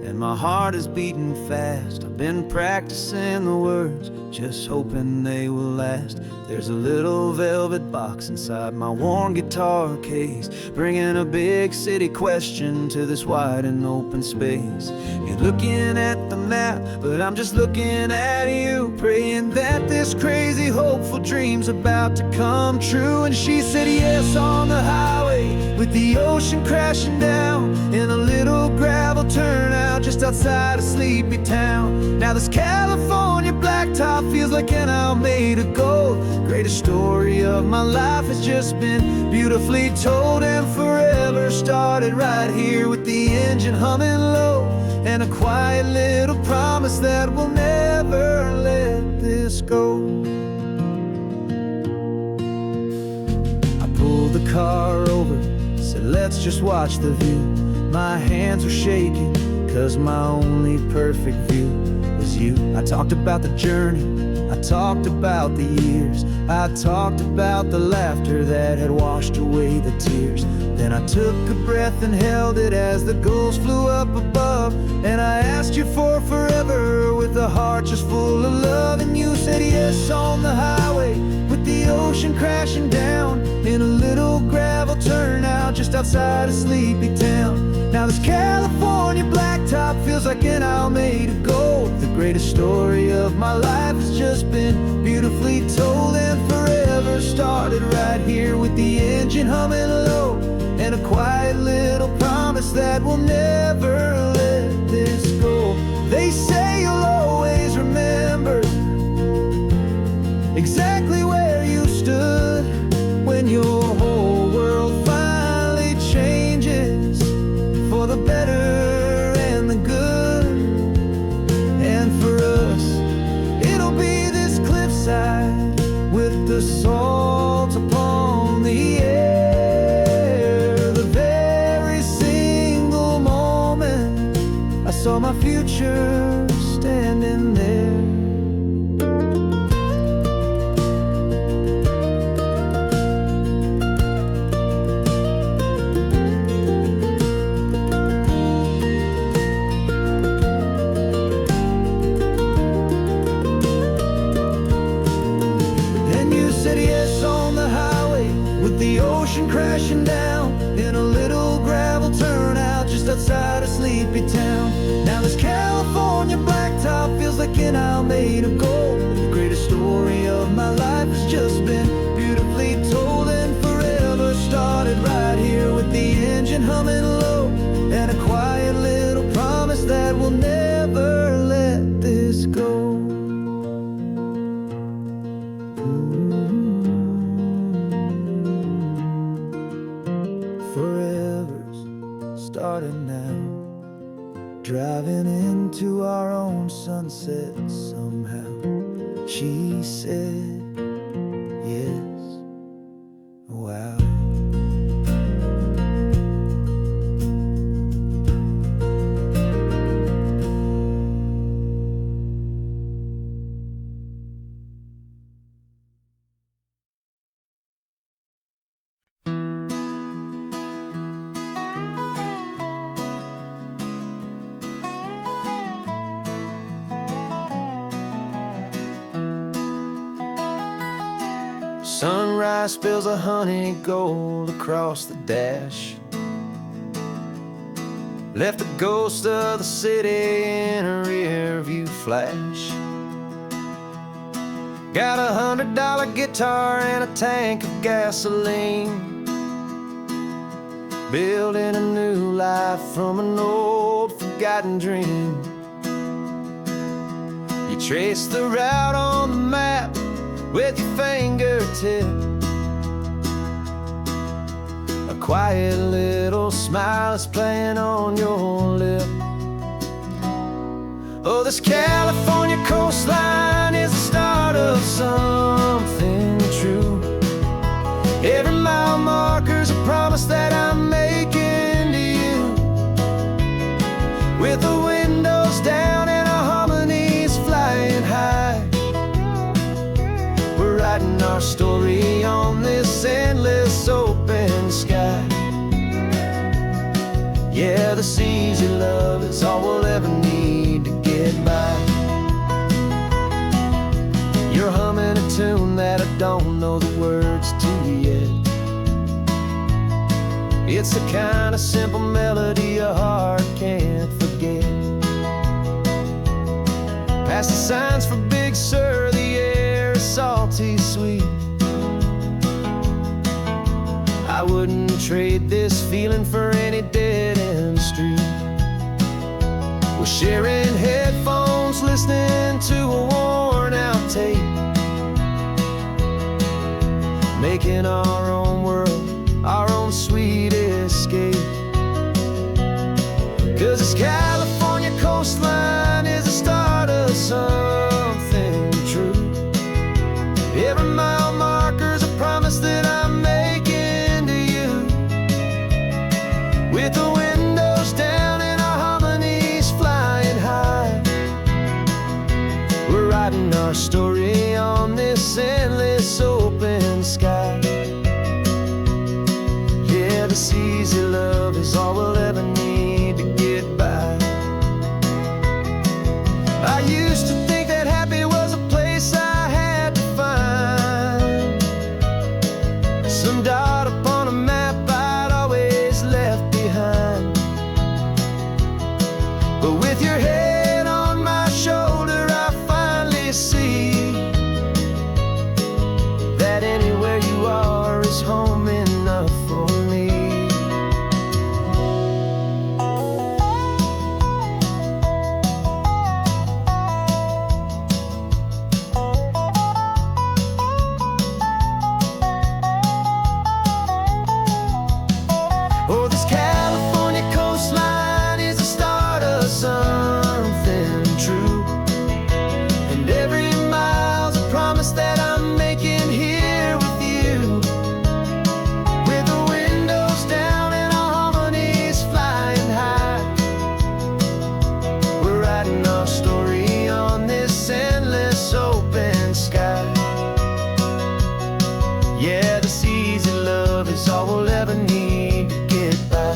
[SPEAKER 3] and my heart is beating fast. I've been practicing the words, just hoping they will last. There's a little velvet box inside my worn guitar case, bringing a big city question to this wide and open space. You're looking at the map, but I'm just looking at you, praying that this crazy hopeful dream's about to come true. And she said yes on the highway, with the ocean crashing down in a little gravel turnout just outside of Sleepy Town. Now this California blacktop feels like an owl made of gold. Greatest story of my life has just been beautifully told, and forever started right here with the engine humming low, and a quiet little promise that we'll never let this go. I pulled the car over, said let's just watch the view. My hands were shaking, cause my only perfect view was you. I talked about the journey, I talked about the years, I talked about the laughter that had washed away the tears. Then I took a breath and held it as the gulls flew up above, and I asked you for forever with a heart just full of love. And you said yes on the highway, with the ocean crashing down in a little gravel turnout just outside of Sleepy Town. Now this California blacktop feels like an owl made of gold. The greatest story of my life has just been beautifully told, and forever started right here with the engine humming low, and a quiet little promise that we'll never let this go. They say you'll always remember exactly where you stood when your whole world finally changes for the better and the good. And for us, it'll be this cliffside with the salt upon the edge. my future standing there. The ocean crashing down in a little gravel turnout just outside of sleepy town. Now this California blacktop feels like an isle made of gold. The greatest story of my life has just been beautifully told, and forever started right here with the engine humming low, and a quiet little promise that we'll never let this go. Forever's starting now, driving into our own sunset somehow. She said, yes, wow. Sunrise spills a honey gold across the dash, left the ghost of the city in a rear view flash. Got a $100 guitar and a tank of gasoline, building a new life from an old forgotten dream. You trace the route on the map with your fingertip, a quiet little smile is playing on your lip. Oh, this California coastline is the start of something true. Every mile marker's a promise that I'm making to you, with the windows down and our harmonies flying high. Writing our story on this endless open sky. Yeah, this easy love is all we'll ever need to get by. You're humming a tune that I don't know the words to yet. It's the kind of simple melody a heart can't forget. Past the signs for Big Sur, the air is salty sweet. I wouldn't trade this feeling for any dead-end street. We're sharing headphones, listening to a worn-out tape, making our own world, our own sweet escape. 'Cause this California coastline is the start of something true. Every mile marker's a promise that I'm making to you, with the windows down and our harmonies flying high. We're writing our story on this endless open sky. Yeah, this easy love is all we'll ever need to get by. Yeah, this easy love is all we'll ever need to get by.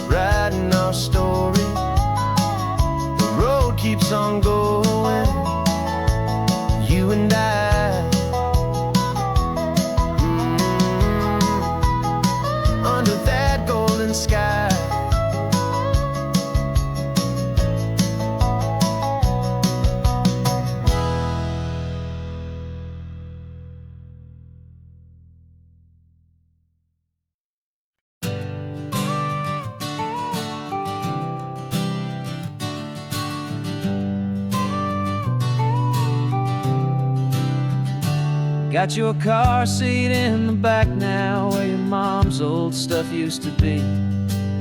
[SPEAKER 3] Writing our story, the road keeps on going, you and I. Under that golden sky.
[SPEAKER 4] Got your car seat in the back now, where your mom's old stuff used to be.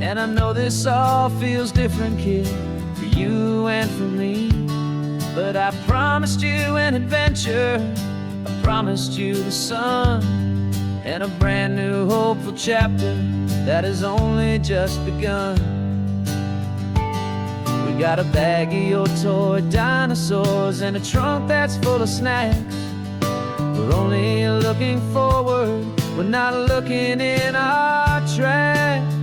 [SPEAKER 4] And I know this all feels different, kid, for you and for me. But I promised you an adventure, I promised you the sun, and a brand new hopeful chapter that has only just begun. We got a bag of your toy dinosaurs and a trunk that's full of snacks. We're only looking forward, we're not looking in our tracks.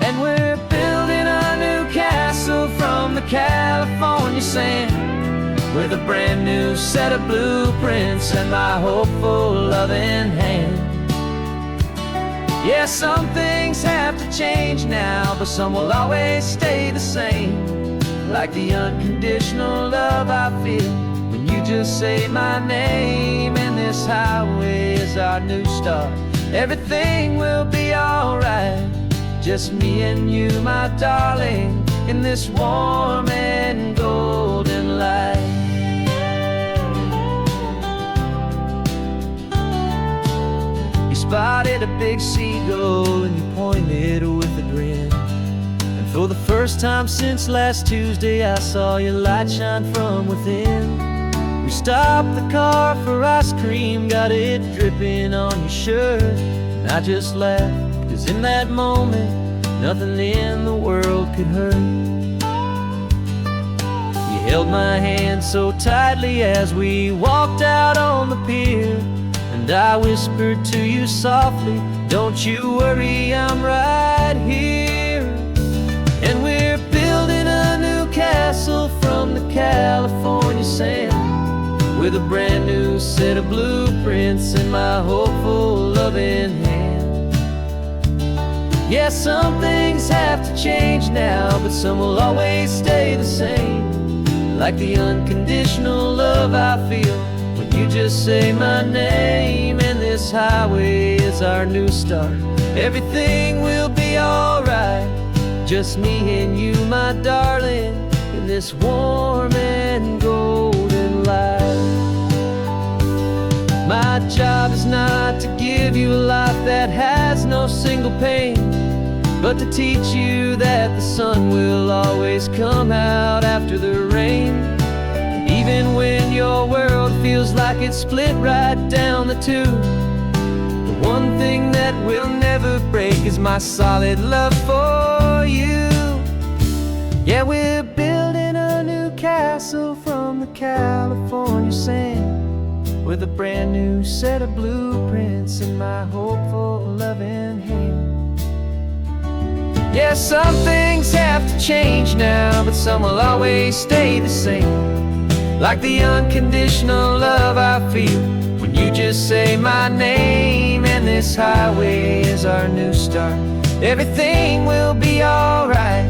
[SPEAKER 4] And we're building a new castle from the California sand, with a brand new set of blueprints and my hopeful loving hand. Yeah, some things have to change now, but some will always stay the same. Like the unconditional love I feel when you just say my name. And this highway is our new start, everything will be alright. Just me and you, my darling, in this warm and golden light. You spotted a big seagull and you pointed with a grin. And for the first time since last Tuesday, I saw your light shine from within. We stopped the car for ice cream, got it dripping on your shirt. And I just laughed, 'cause in that moment, nothing in the world could hurt. You held my hand so tightly as we walked out on the pier, and I whispered to you softly, don't you worry, I'm right here. And we're building a new castle from the California sand, with a brand new set of blueprints in my hopeful loving hand. Yeah, some things have to change now, but some will always stay the same. Like the unconditional love I feel when you just say my name. And this highway is our new start, everything will be alright. Just me and you, my darling, in this warm and golden light. My job is not to give you a life that has no single pain, but to teach you that the sun will always come out after the rain. And even when your world feels like it's split right down the two, the one thing that will never break is my solid love for you. Yeah, we're building a new castle from the California sand, with a brand new set of blueprints in my hopeful loving hand. Yeah, some things have to change now, but some will always stay the same. Like the unconditional love I feel when you just say my name. And this highway is our new start, everything will be alright.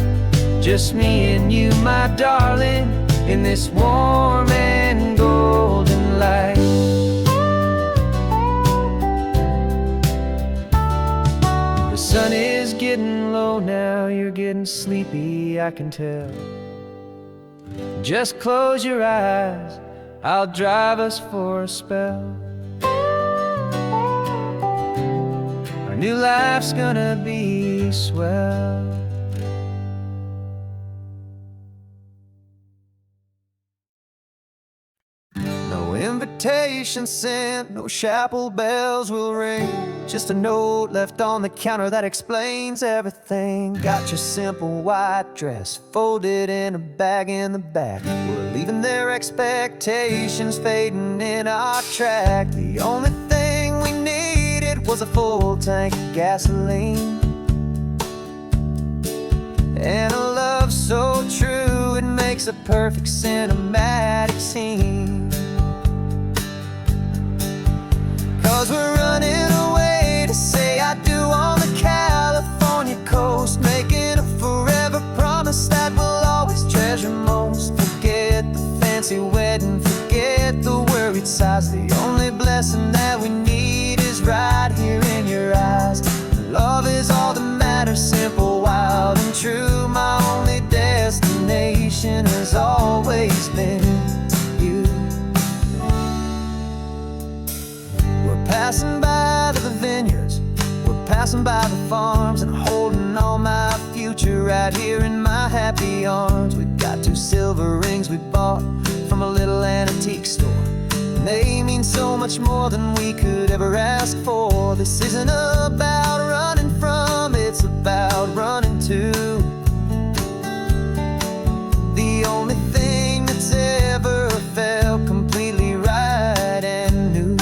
[SPEAKER 4] Just me and you, my darling, in this warm and golden light. The sun is getting low now, you're getting sleepy, I can tell. Just close your eyes, I'll drive us for a spell. Our new life's gonna be swell.
[SPEAKER 3] No invitation sent, no chapel bells will ring. Just a note left on the counter that explains everything. Got your simple white dress folded in a bag in the back. We're leaving their expectations fading in our track. The only thing we needed was a full tank of gasoline, and a love so true it makes a perfect cinematic scene. 'Cause we're running away to say I do on the California coast, making a forever promise that we'll always treasure most. Forget the fancy wedding, forget the worried sighs. The only blessing that we need is right here in your eyes. Love is all that matters, simple, wild, and true. My only destination has always been you. We're passing by the vineyards, we're passing by the farms, and holding on my future right here in my happy arms. We've got 2 silver rings we bought from a little antique store, and they mean so much more than we could ever ask for. This isn't about running from, it's about running to the only thing that's ever felt completely right and new.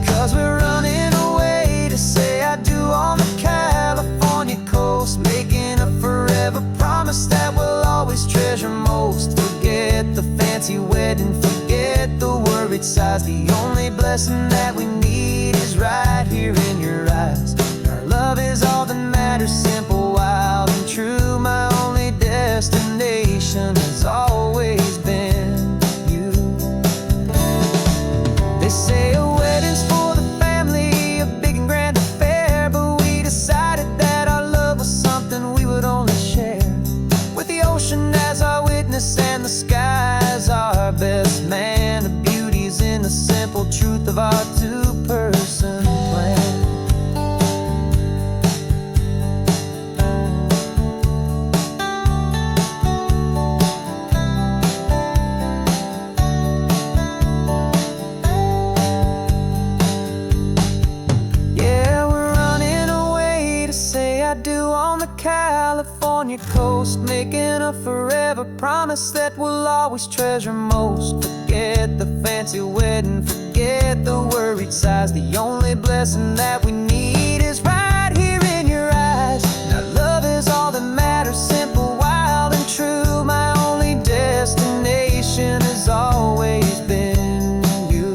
[SPEAKER 3] 'Cause we're running away to say I do on the California coast, making a forever promise that we'll always treasure most. Forget the fancy wedding, forget the worried sighs. The only blessing that we need is right here in your eyes. Our love is all that matters, simple, wild, and true. My only destination has always been you. They say a wedding's for the family, a big and grand affair, but we decided that our love was something we would only share with the ocean as our witness and the sky as our best man. The beauty's in the simple truth of our 2-person plan. Yeah, we're running away to say I do on the California coast, making a forever promise that we'll always treasure most. Forget the fancy wedding, forget the worried sighs. The only blessing that we need is right here in your eyes. Now love is all that matters, simple, wild, and true. My only destination has always been you.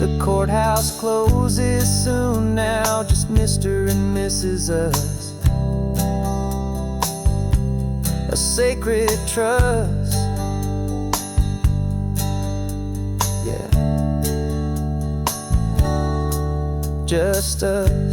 [SPEAKER 3] The courthouse closes soon now, just Mr. and Mrs. Us, a sacred trust. Yeah, just us.